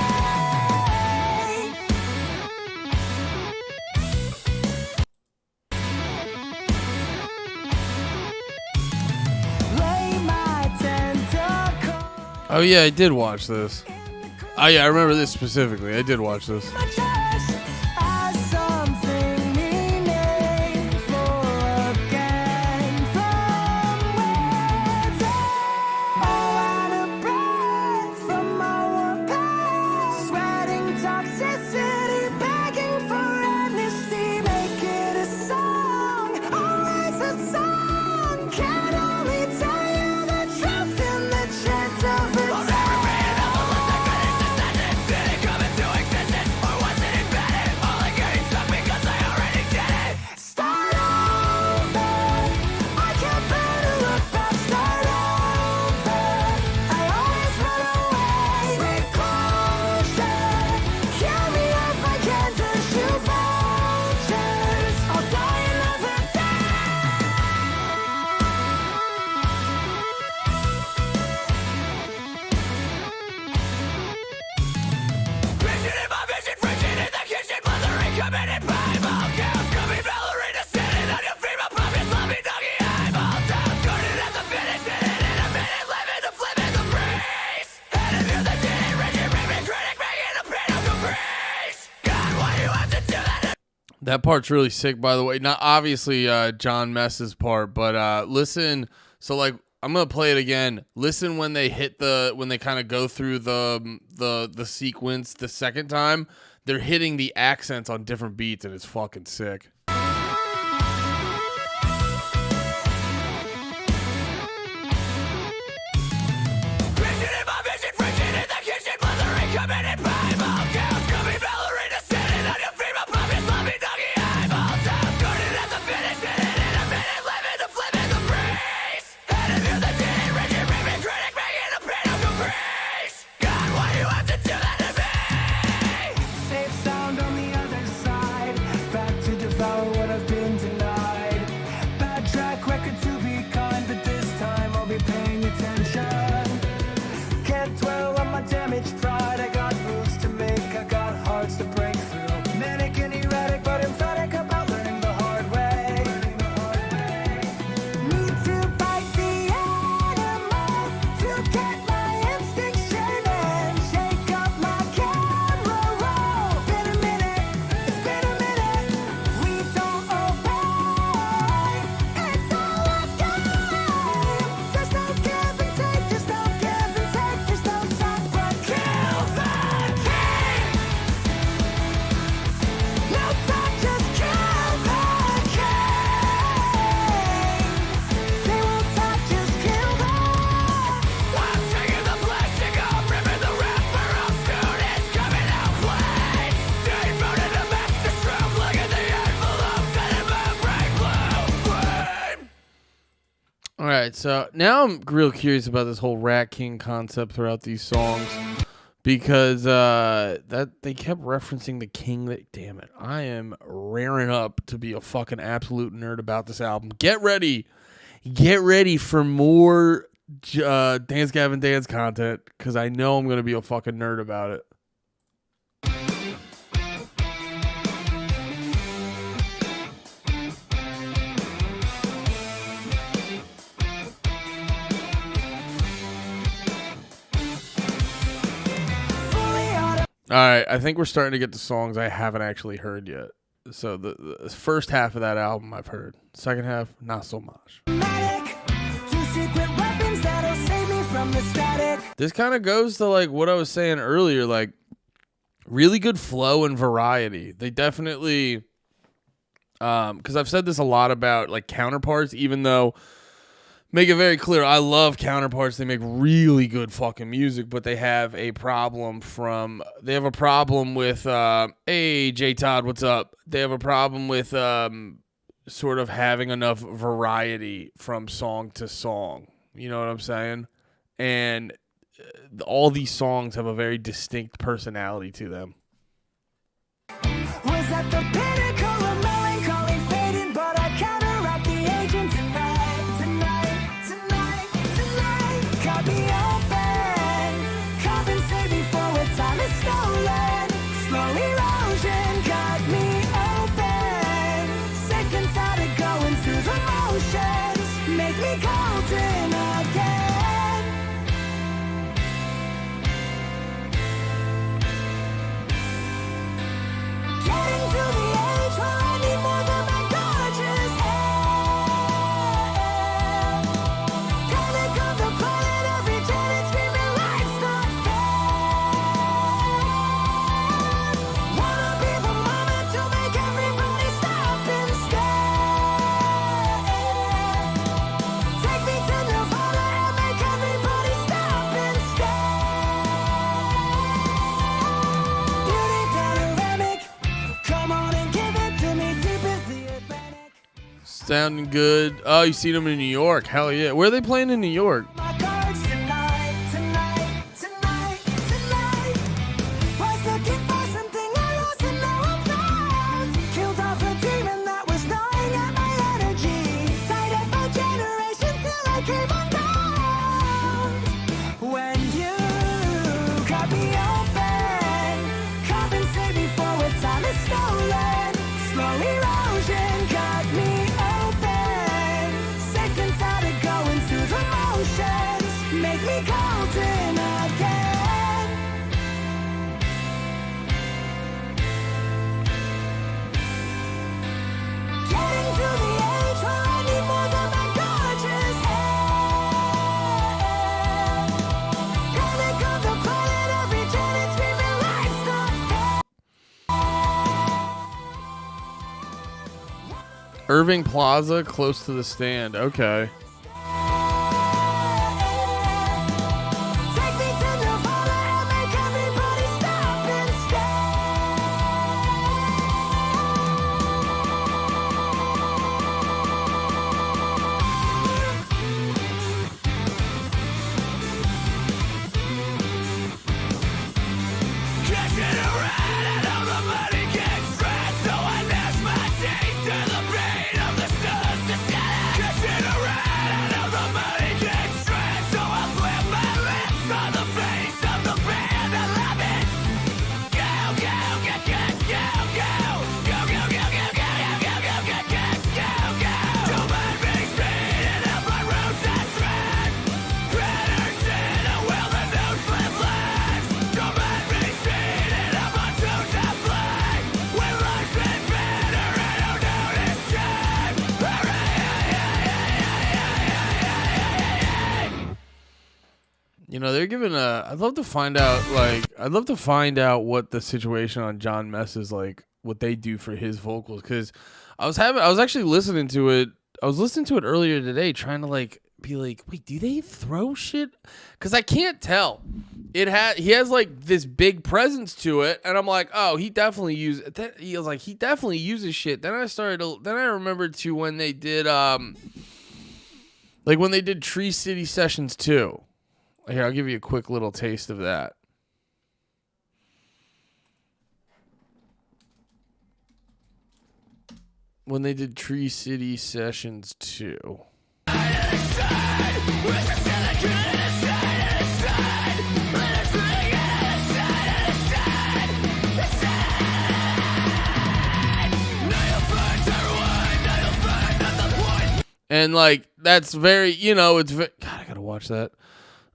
Lay my tentacles Oh yeah, I did watch this. Oh yeah, I remember this specifically. I did watch this. my chest as something meaningful again. From words all out of breath from my warm past, sweating toxicity, begging for amnesty. Make it a song, always a That part's really sick, by the way. Not obviously John Mess's part, but listen. So like, I'm gonna play it again. Listen when they kind of go through the sequence the second time. They're hitting the accents on different beats, and it's fucking sick. All right, so now I'm real curious about this whole Rat King concept throughout these songs because that they kept referencing the king. Damn it, I am raring up to be a fucking absolute nerd about this album. Get ready for more Dance Gavin Dance content because I know I'm gonna be a fucking nerd about it. All right, I think we're starting to get to songs I haven't actually heard yet. So the first half of that album I've heard. Second half, not so much. This kind of goes to like what I was saying earlier, like really good flow and variety. They definitely, because I've said this a lot about like Counterparts, even though make it very clear, I love Counterparts. They make really good fucking music, but they have a problem with, hey, J Todd, what's up? They have a problem with sort of having enough variety from song to song. You know what I'm saying? And all these songs have a very distinct personality to them. Was that the pinnacle of melancholy fading, but I counteract the agent tonight. Cut me open, compensate before its time is stolen. Slow erosion cut me open. Sick and tired of going through the motions. Make me golden again. Getting to the age where I need more than my gorgeous hair. Panic of the planet, every Janet screaming life's not fair. Wanna be the moment to make everybody stop and stare. Take me to Nirvana and make everybody stop and stare. Beauty panoramic. Come on and give it to me deep as the Atlantic. Sounding good. Oh, you seen them in New York? Hell yeah. Where are they playing in New York? My cards tonight. Was looking for something I lost and now I'm found. Killed off a demon that was gnawing at my energy. Tied up my generation till I came unbound. When you cut me open, compensate before its time is stolen. Slow erosion cut me open. Sick and tired of going through the motions. Irving Plaza, close to the stand. Okay. Take me to Nirvana and make everybody stop and Catching a ride, I know the money gets red, so I gnash my teeth to the pain of the stars to scatter. Catching a ride, I know the money gets red, so I flip my lips on the face of the band I love it. Go, go, go, go, go, go. Go, go, go, go, go, go, go, go, go, go, go. Don't mind me speeding up my roads that's red. Predators in a world that no slip left. Don't mind me speeding up on toes that fly. When life's been better, I don't notice time. You know, they're giving a. I'd love to find out. I'd love to find out what the situation on John Mess is like. What they do for his vocals, because I was actually listening to it. I was listening to it earlier today, trying to be like, wait, do they throw shit? Because I can't tell. He has like this big presence to it, and I'm like, oh, he definitely uses. He was like, he definitely uses shit. Then I remembered to when they did when they did Tree City Sessions 2. Here, I'll give you a quick little taste of that. When they did Tree City Sessions 2. And like, that's very, it's God, I gotta watch that.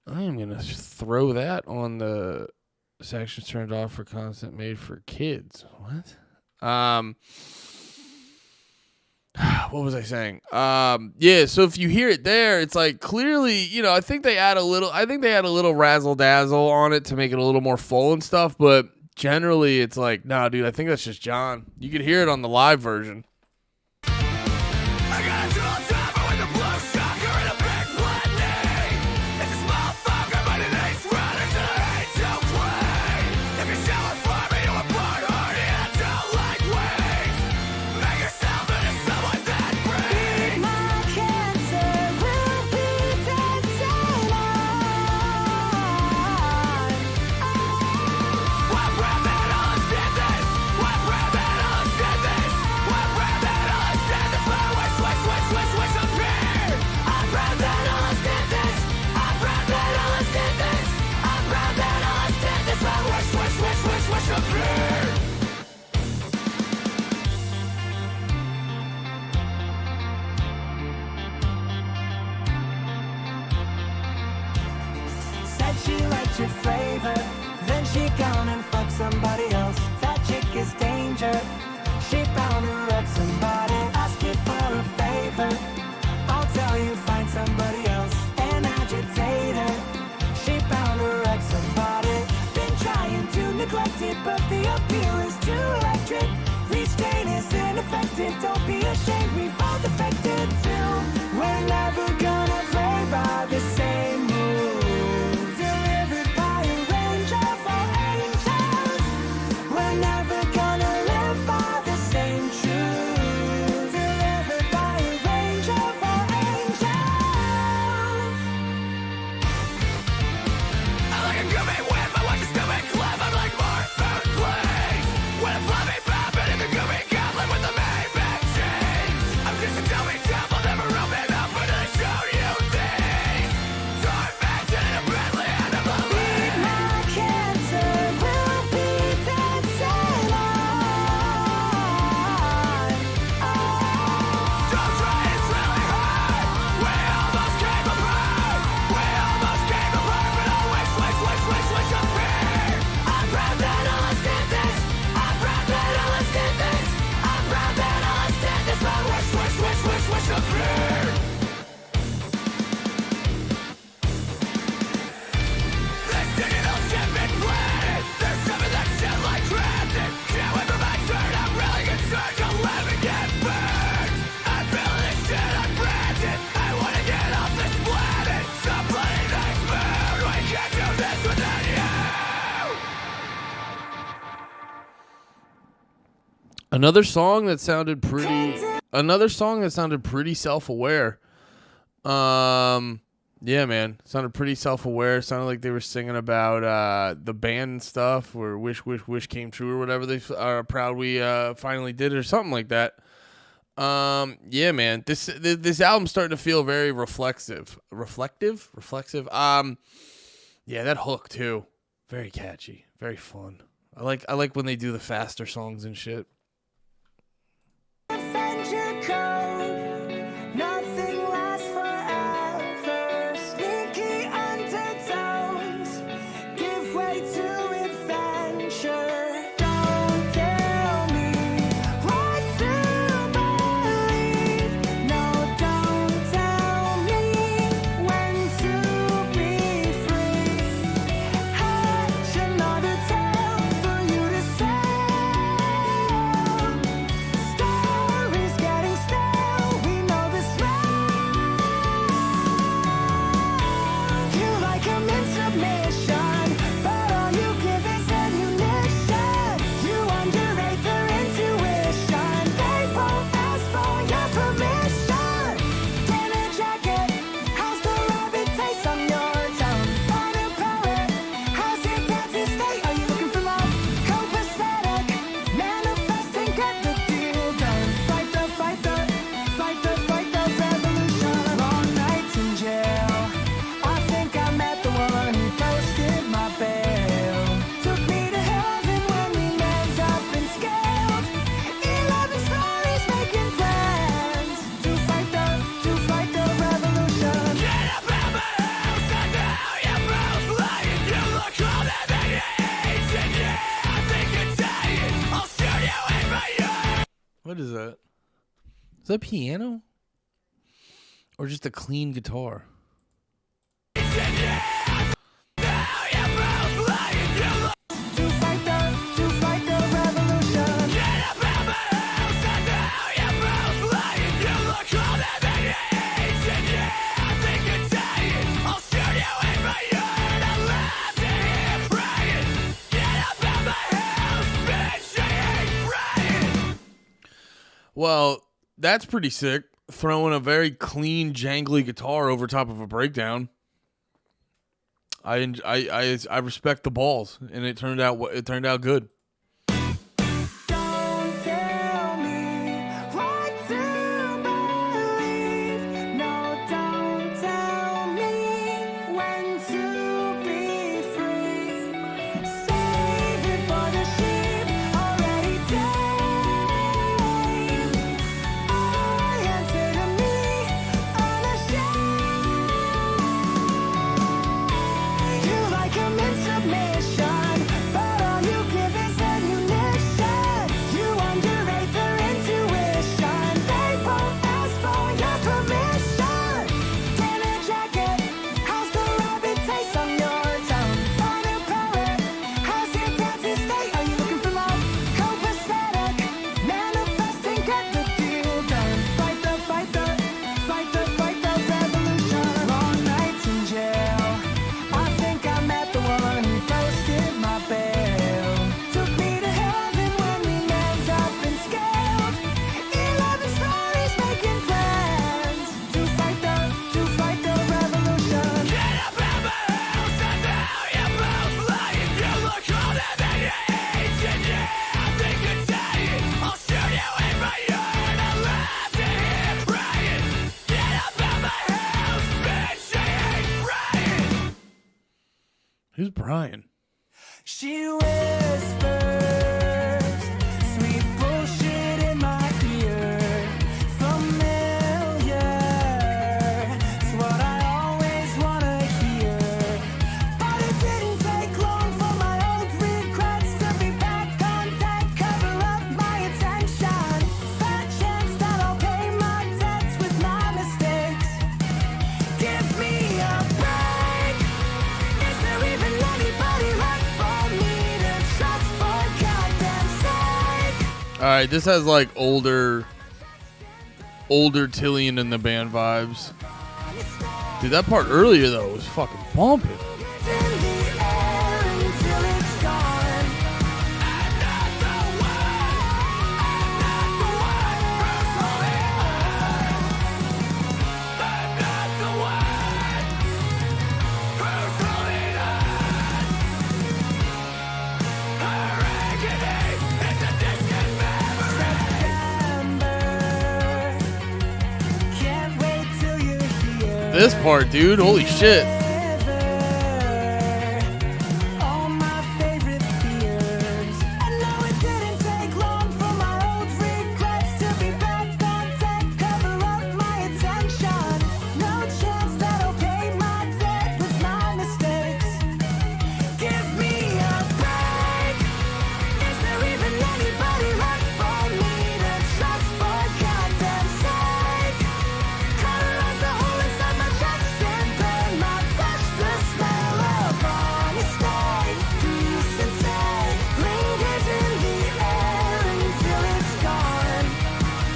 I am gonna throw that on the sections turned off for content made for kids. What? What was I saying? Yeah, so if you hear it there, it's like clearly, I think they add a little razzle dazzle on it to make it a little more full and stuff, but generally it's like, nah, dude, I think that's just John. You could hear it on the live version. I got a small chopper with a blue shocker and a big flat knee. It's a small fucker, but it ain't runners and I ain't so clean. If you're selling for me, you were born hardy and I don't like wings. Make yourself into someone that breeds. My cancer will be dancing on. What rap analyst did this? What rap analyst did this? What rap analyst did this? Wish up here. I'm proud that analyst did this. I'm proud that analyst did this. I'm proud that analyst did this. Wish up here. Said she liked your flavor, then she gone and fucked somebody else. That chick is danger. She bound to wreck somebody. Ask you for a favor. I'll tell you, find somebody else. An agitator. She bound to wreck somebody. Been trying to neglect it, but the appeal is too electric. Restraint is ineffective. Don't be ashamed, we've all defected too. We're never gonna play by the same rules. Delivered by a range of our angels. We're never gonna live by the same truth. Delivered by a range of our angels. I like a gummy whip, I watch a stupid clip. I'm like more food, please. When a fluffy puppet in the gummy goblet with the Maybach jeans. I'm just a dummy devil, never wrote me Another song that sounded pretty self-aware. Yeah, man, sounded pretty self-aware. Sounded like they were singing about the band and stuff, or wish came true, or whatever. They are proud we finally did it, or something like that. Yeah, man, this album's starting to feel very reflexive. Yeah, that hook too, very catchy, very fun. I like when they do the faster songs and shit. Defend your code. Nothing lasts forever. Sneaky undertones give way to adventure. Don't tell me what to believe. No, don't tell me when to be free. Hatch another tale for you to sell. Stories getting stale, we know the smell. You like 'em in submission, but all you give is ammunition. You underrate their intuition. They won't ask for your permission. Dinner jacket, how's the rabbit taste on your tongue? Final poet, how's your dancing state? Are you looking for love? Copacetic, manifesting, get the deal done. Fight the revolution. Long nights in jail. I think I met the one who posted my bail. Took me to heaven when we met up and scaled. 11 stories making plans to fight the revolution. Get up out my house, I know you're both lying. You look older than your age, and yeah, I think it's dying. I'll shoot you in my yard. What is that? Is that piano? Or just a clean guitar? To fight the revolution. Get up out my house, I know you're both lying. You look older than your age, and yeah, I think it's dying. I'll shoot you in my yard. I love to hear crying. Get up out my house, bitch, I ain't crying. Well, that's pretty sick. Throwing a very clean, jangly guitar over top of a breakdown. I respect the balls, and it turned out good. Don't tell me what to believe. No, don't tell me when to be free. Save it for the sheep already tamed. I answer to me unashamed. You like 'em in submission, but all you give is ammunition. You underrate their intuition. They won't ask for your permission. Dinner jacket, how's the rabbit taste on your tongue? Final poet, how's your dancing state? Are you looking for love? Copacetic, manifesting, get the deal done. Fight the revolution. Long nights in jail. I think I met the one who posted my bail. Took me to heaven when we met up and scaled. 11 stories making plans to fight the revolution. Get up out my house, I know you're both lying. You look older than your age, and yeah, I think it's dying. I'll shoot you in my yard. I love to hear crying. Get up out my house, bitch, I ain't crying. Who's Brian? She whispers sweet bullshit in my ear. Familiar, it's what I always wanna hear. But it didn't take long for my old regrets to be back on deck. Cover up my attention. Fat chance that I'll pay my debts with my mistakes. Give me a break. Is there even anybody left for me to trust, for goddamn sake? All right, this has like older Tillian in the band vibes. Dude, that part earlier though was fucking bumping. It's in the air until it's gone. I'm not the one. this part, dude. Holy shit. All my favorite fears. And no, it didn't take long for my old regrets to be back on deck. Cover up my attention. No chance that I'll pay my debt with my mistakes. Give me a break. Is there even anybody left for me to trust, for goddamn sake? Colorize the hole inside my chest and burn my flesh. The smell of honesty, decency lingers in the air until it's gone.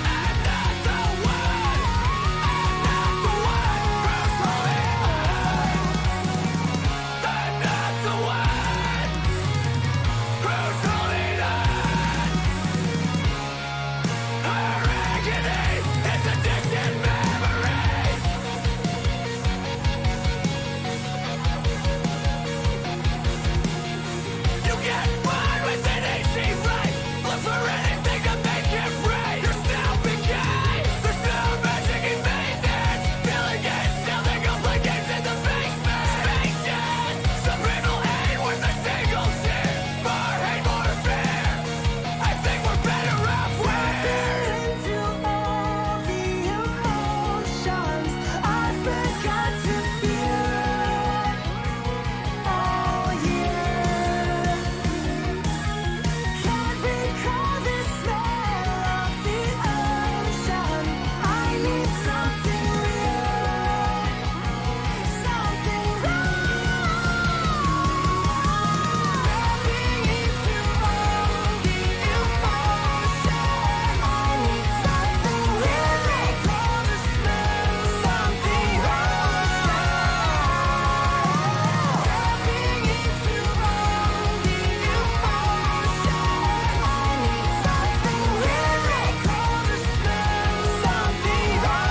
I'm not the one. I'm not the one who's holding on. I'm not the one who's holding on. Our agony is a distant memory. You get one with an easy right. Look for anything to make it free. You're still became. There's no magic in maintenance. Feeling it, still the complete games in the basement. Spaces, subliminal hate worth a single tear. More hate, more fear. I think we're better off here. Into all the emotions I forgot to feel all year. Can't recall the smell of the ocean. I need something real, something wrong. Tapping into all the emotion. I need something real, recall the smell, something wrong. Tapping into all the emotion. I need something real, recall the smell, something wrong.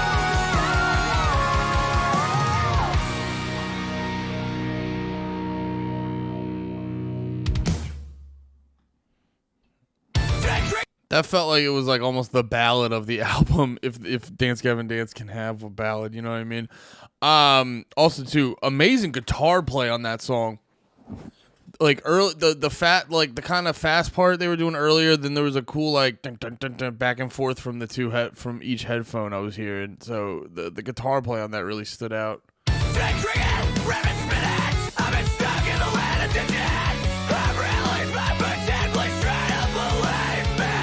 That felt like it was like almost the ballad of the album. If Dance Gavin Dance can have a ballad, you know what I mean? Also too, amazing guitar play on that song. Like early, the fat, like the kind of fast part they were doing earlier. Then there was a cool like dun, dun, dun, dun, back and forth from from each headphone I was hearing. So the guitar play on that really stood out. I've been stuck in the land of digits. I'm really my pretend, please try to believe me.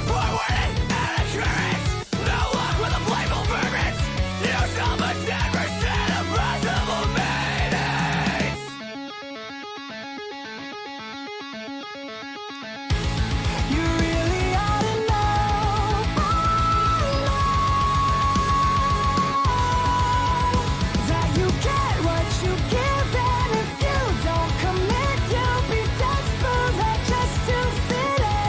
Forwarded out of insurance, no luck with a playful vermin. Use almost 10% of possible meanings. You really ought to know that you get what you give, and if you don't commit, you'll be desperate just to fit in.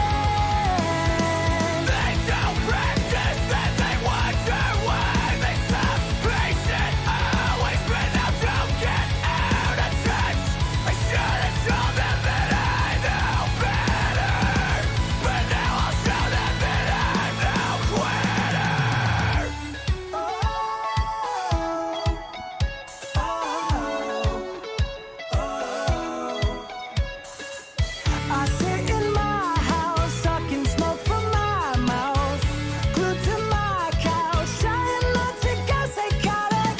They don't practice that they wonder why they stop patient. Always been out, don't get out of touch. I should have told them that I know better, but now I'll show them that I'm no quitter. I sit in my house, sucking smoke from my mouth, glued to my couch, trying not to go psychotic.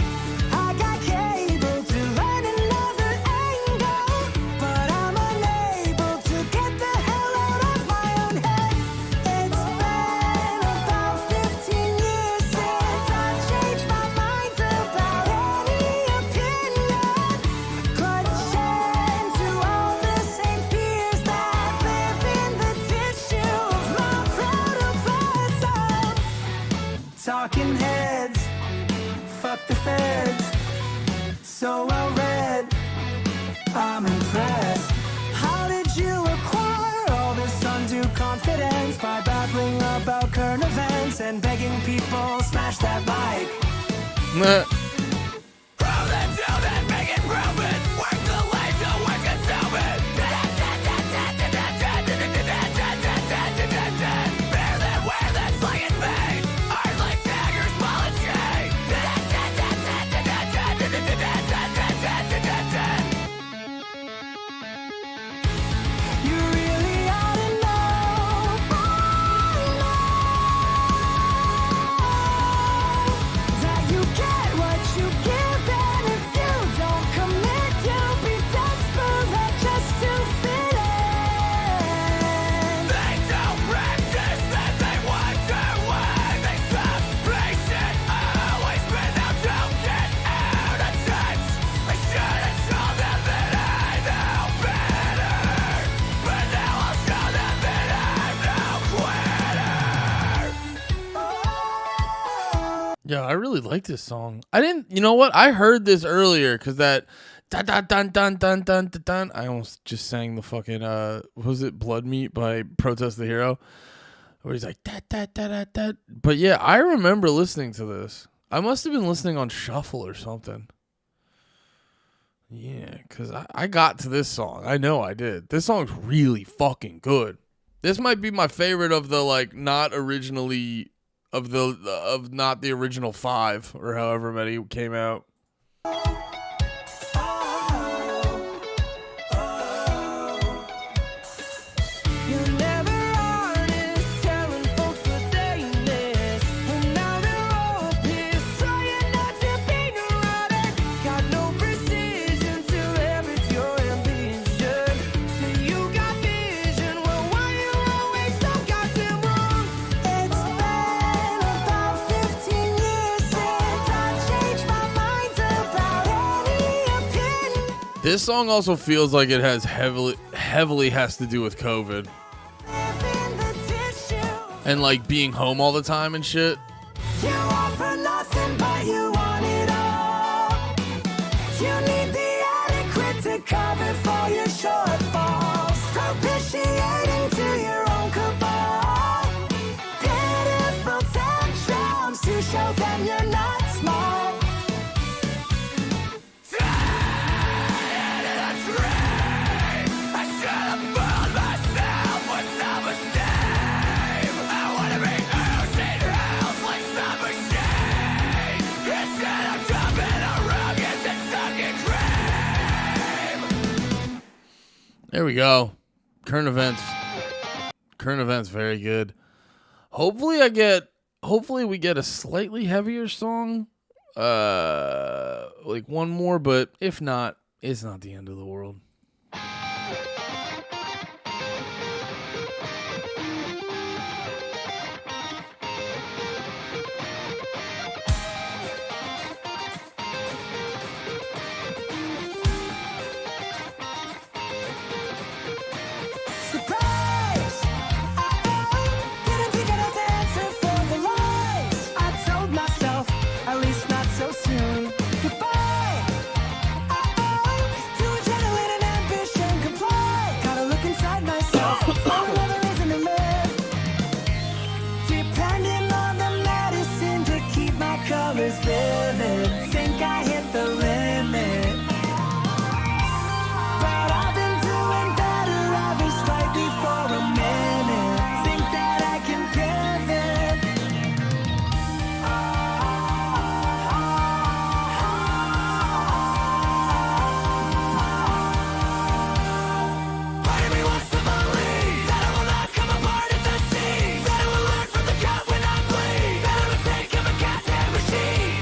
I got cable to learn another angle, but I'm unable to get the hell out of my own head. It's been about 15 years since I changed my mind about any opinion. Clutching to all the same fears that live in the tissue of my protoplasm. Talking heads, fuck the feds. So well read, I'm impressed. How did you acquire all this undue confidence by babbling about current events and begging people smash that like? Meh. Prove that, do that, make it prove it. Work the life to work it, solve it. Bear that, wear that, slang in vain. Art like daggers, ball and chain. Yeah, I really like this song. I didn't, you know what? I heard this earlier because that dun dun dun dun dun dun dun dun. I almost just sang the fucking what was it, Blood Meat by Protest the Hero, where he's like da da da da da. But yeah, I remember listening to this. I must have been listening on shuffle or something. Yeah, because I got to this song. I know I did. This song's really fucking good. This might be my favorite of the like not originally of not the original 5 or however many came out. This song also feels like it has heavily has to do with COVID and like being home all the time and shit. You want for nothing, but you want it all. You need the adequate to cover for your shortfalls. Propitiating to your own cabal. Pitiful tantrums to show them you're not small. There we go. Current events. Current events, very good. Hopefully we get a slightly heavier song. Like one more, but if not, it's not the end of the world. Think I hit the limit, but I've been doing better every slightly for a minute. Think that I can pivot. Part of me wants to believe that I will not come apart at the seams, that I will learn from the cut when I bleed, that I'm a fake of a goddamn machine.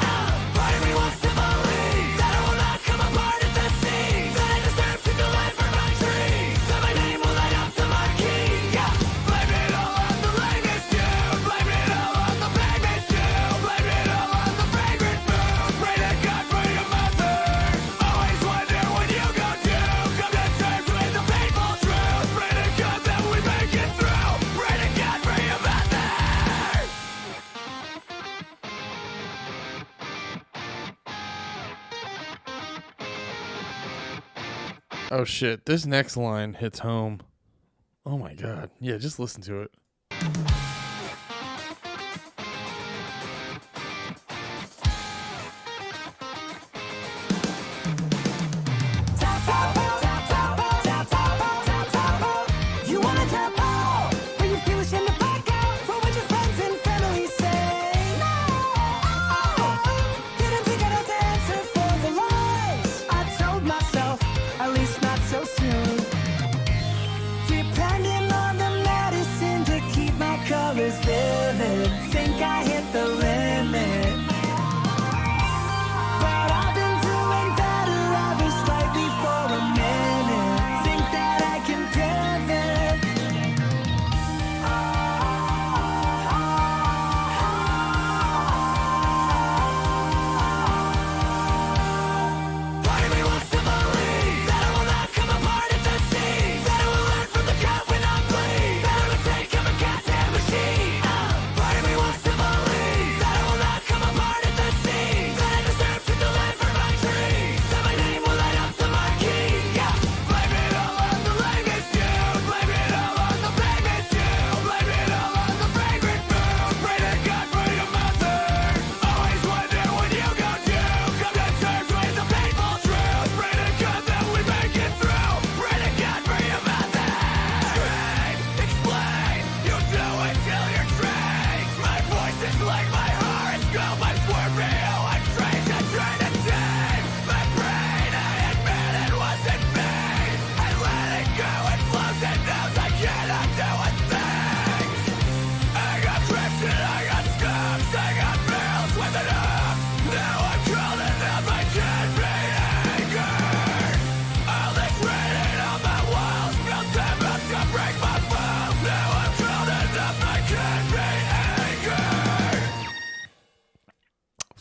Oh shit, this next line hits home. Oh my god. Yeah, just listen to it.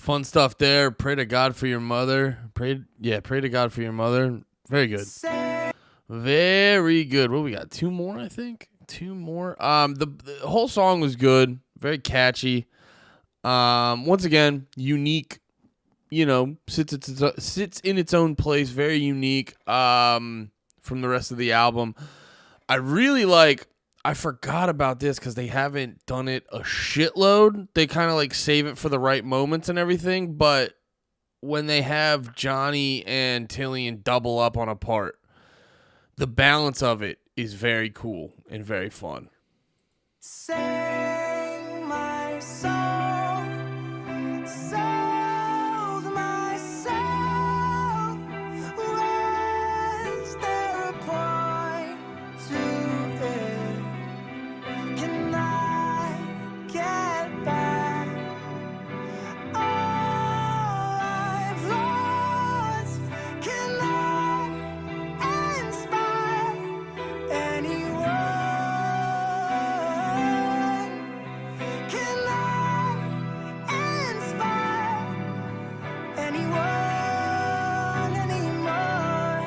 Fun stuff there. Pray to God for your mother. Pray to God for your mother. Very good. Very good. What we got? 2 more, I think. 2 more. The whole song was good. Very catchy. Once again, unique. You know, sits in its own place. Very unique. From the rest of the album, I really like. I forgot about this because they haven't done it a shitload. They kind of like save it for the right moments and everything. But when they have Johnny and Tillian double up on a part, the balance of it is very cool and very fun. Sing my soul, sold my soul. Was there a point to it? Can I get back all I've lost? Can I inspire anyone? Can I inspire anyone anymore?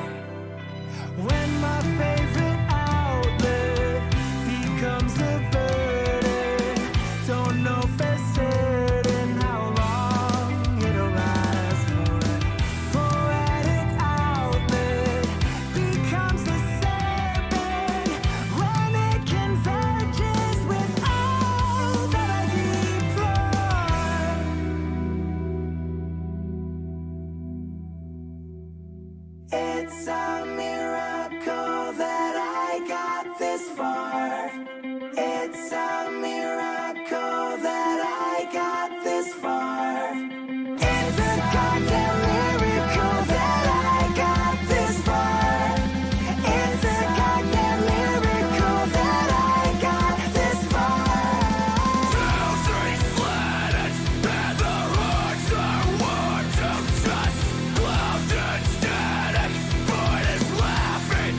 When my favorite outlet becomes a burden, don't know for certain how long it'll last for. Poetic outlet becomes a serpent when it converges with all that I deplore. It's a miracle that I got this far. It's a miracle that I got this far. It's a goddamn miracle that I got this far. It's a goddamn miracle that I got this far. 2, 3 planets and the hearts are one to just cloud and static. Void is laughing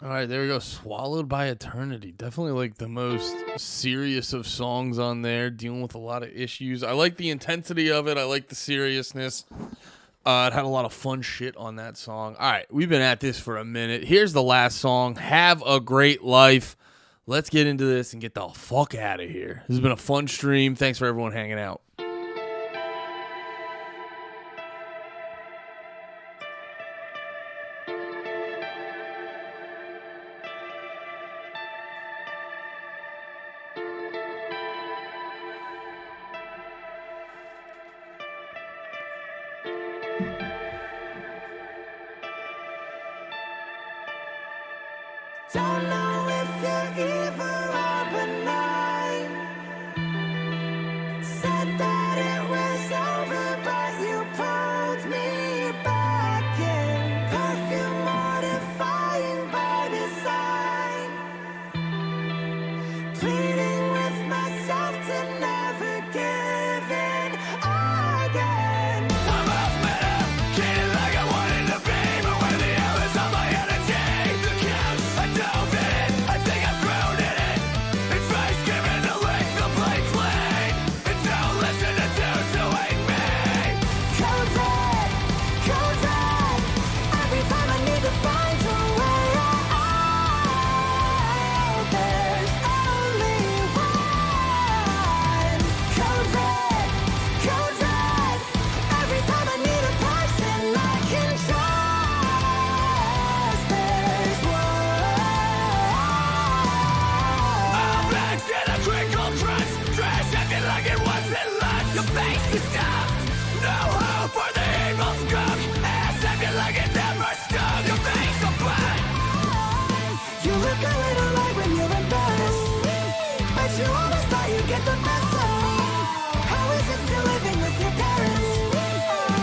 All right, there we go. Swallowed by Eternity. Definitely like the most serious of songs on there, dealing with a lot of issues. I like the intensity of it. I like the seriousness. It had a lot of fun shit on that song. All right, we've been at this for a minute. Here's the last song. Have a Great Life. Let's get into this and get the fuck out of here. This has been a fun stream. Thanks for everyone hanging out. Don't know if you're evil or benign. Said that it was over, but you pulled me back in. Perfume mortifying by design. Pleading with myself to never give in again. I'm off better, kidding like I wanted to be, but when the hell is on my energy, the couch I dove in, I think I've grown in it. It's face given to lick the blade clean, and don't listen to dudes who hate me. Code red, every time I need to find a way out, there's only one. Code red, every time I need a person I can trust, there's one. I'm back in a crinkle dress, trash acting like it wasn't lunch. Your face is stuffed, no hope for the evil skunk. Ass acting like it never stung. Your face a butt. You look a little like when you're embarrassed, but you always thought you'd get the best of me. How is it still living with your parents?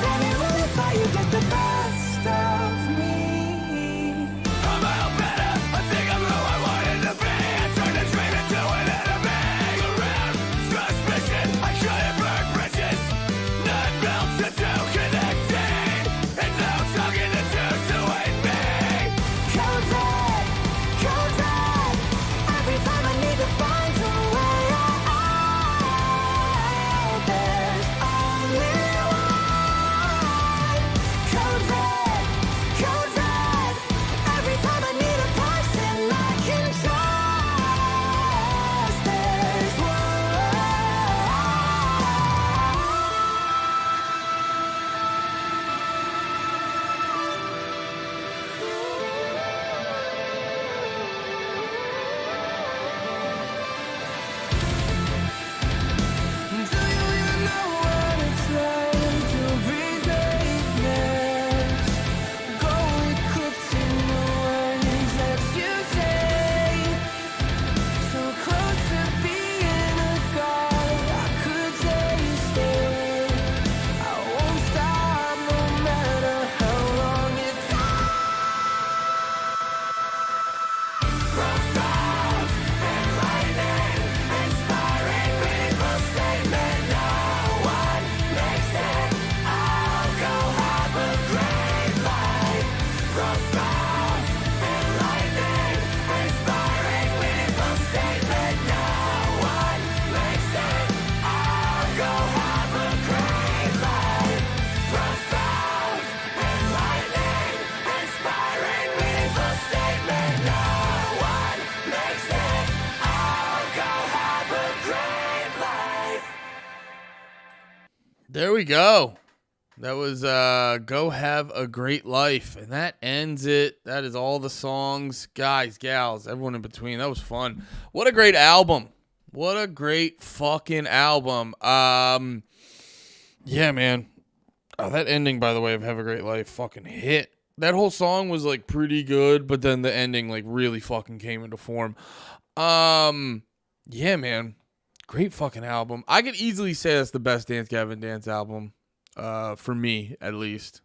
Then you really thought you'd get the best of me. I'm out better, I think I'm who I wanted to be. I turned a dream into an enemy. Around suspicion, I couldn't burn bridges. None built to do connecting, and no talking to dudes who hate me. Code red, every time I need to find a way out, there's only one. Code red, every time I need a person I can trust, there's one. Do you even know what it's like to be greatness? Go eclipsing the ways that you say. So close to being a god, I could taste it. I won't stop no matter how long it takes. Profound, enlightening, inspiring, meaningful statement. No one makes it. I'll go have a great life. Profound, enlightening, inspiring, meaningful statement. No one makes it. I'll go have a great life. Profound, enlightening, inspiring, meaningful statement. No one makes it. I'll go have a great life. There we go. That was Go Have a Great Life. And that ends it. That is all the songs. Guys, gals, everyone in between. That was fun. What a great album. What a great fucking album. Yeah, man. Oh, that ending, by the way, of Have a Great Life fucking hit. That whole song was like pretty good, but then the ending like really fucking came into form. Yeah, man. Great fucking album. I could easily say that's the best Dance Gavin Dance album. For me, at least.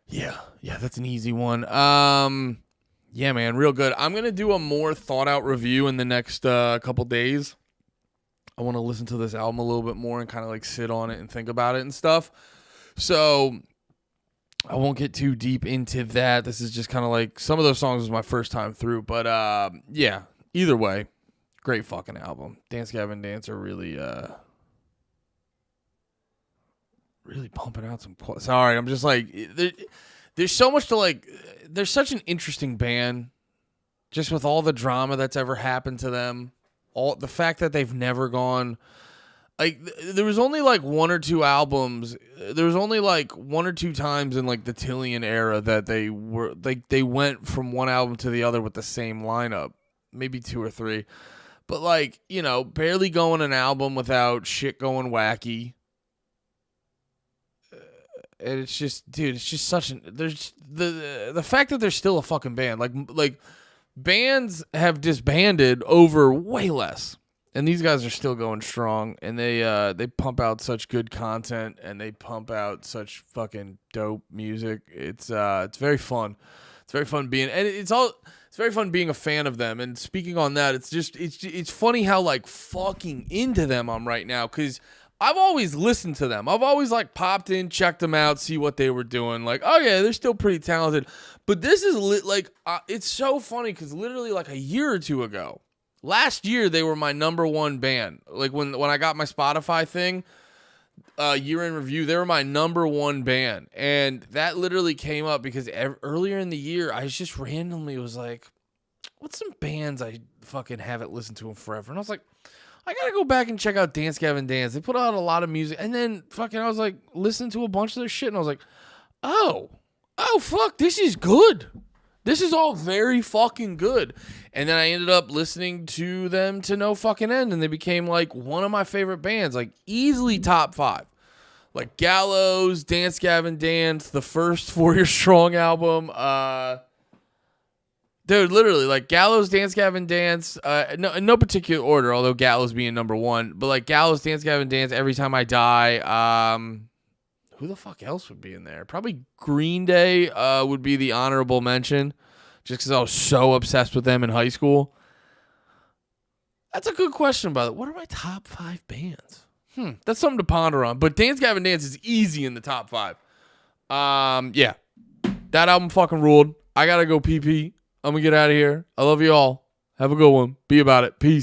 Yeah, that's an easy one. Yeah, man, real good. I'm gonna do a more thought out review in the next couple days. I want to listen to this album a little bit more and kind of like sit on it and think about it and stuff. So I won't get too deep into that. This is just kind of like some of those songs was my first time through. But yeah, either way, great fucking album. Dance Gavin Dance are really pumping out some. Sorry, I'm just like there's so much to like. There's such an interesting band, just with all the drama that's ever happened to them. All the fact that they've never gone. Like, there was only, like, one or two albums. There was only, like, one or two times in, like, the Tillian era that they were, like, they went from one album to the other with the same lineup. Maybe two or three. But, like, you know, barely going an album without shit going wacky. And it's just, dude, it's just such an, there's, the fact that they're still a fucking band. Like, bands have disbanded over way less. And these guys are still going strong, and they pump out such good content, and they pump out such fucking dope music. It's very fun. It's very fun being, and it's very fun being a fan of them. And speaking on that, it's funny how like fucking into them I'm right now, because I've always listened to them. I've always like popped in, checked them out, see what they were doing. Like, oh yeah, they're still pretty talented. But this is it's so funny because literally like a year or two ago. Last year, they were my number one band. Like, when I got my Spotify thing, year in review, they were my number one band. And that literally came up because earlier in the year, I just randomly was like, what's some bands I fucking haven't listened to them forever? And I was like, I got to go back and check out Dance Gavin Dance. They put out a lot of music. And then fucking I was like, listening to a bunch of their shit. And I was like, oh, fuck, this is good. This is all very fucking good. And then I ended up listening to them to no fucking end, and they became like one of my favorite bands, like easily top 5. Like Gallows, Dance Gavin Dance, the first 4 Year Strong album. Dude, literally, like Gallows, Dance Gavin Dance, in no particular order, although Gallows being number 1. But like Gallows, Dance Gavin Dance, Every Time I Die. Who the fuck else would be in there? Probably Green Day would be the honorable mention, just because I was so obsessed with them in high school. That's a good question, by the way. What are my top 5 bands? That's something to ponder on. But Dance Gavin Dance is easy in the top 5. Yeah. That album fucking ruled. I gotta go pee-pee. I'm gonna get out of here. I love you all. Have a good one. Be about it. Peace.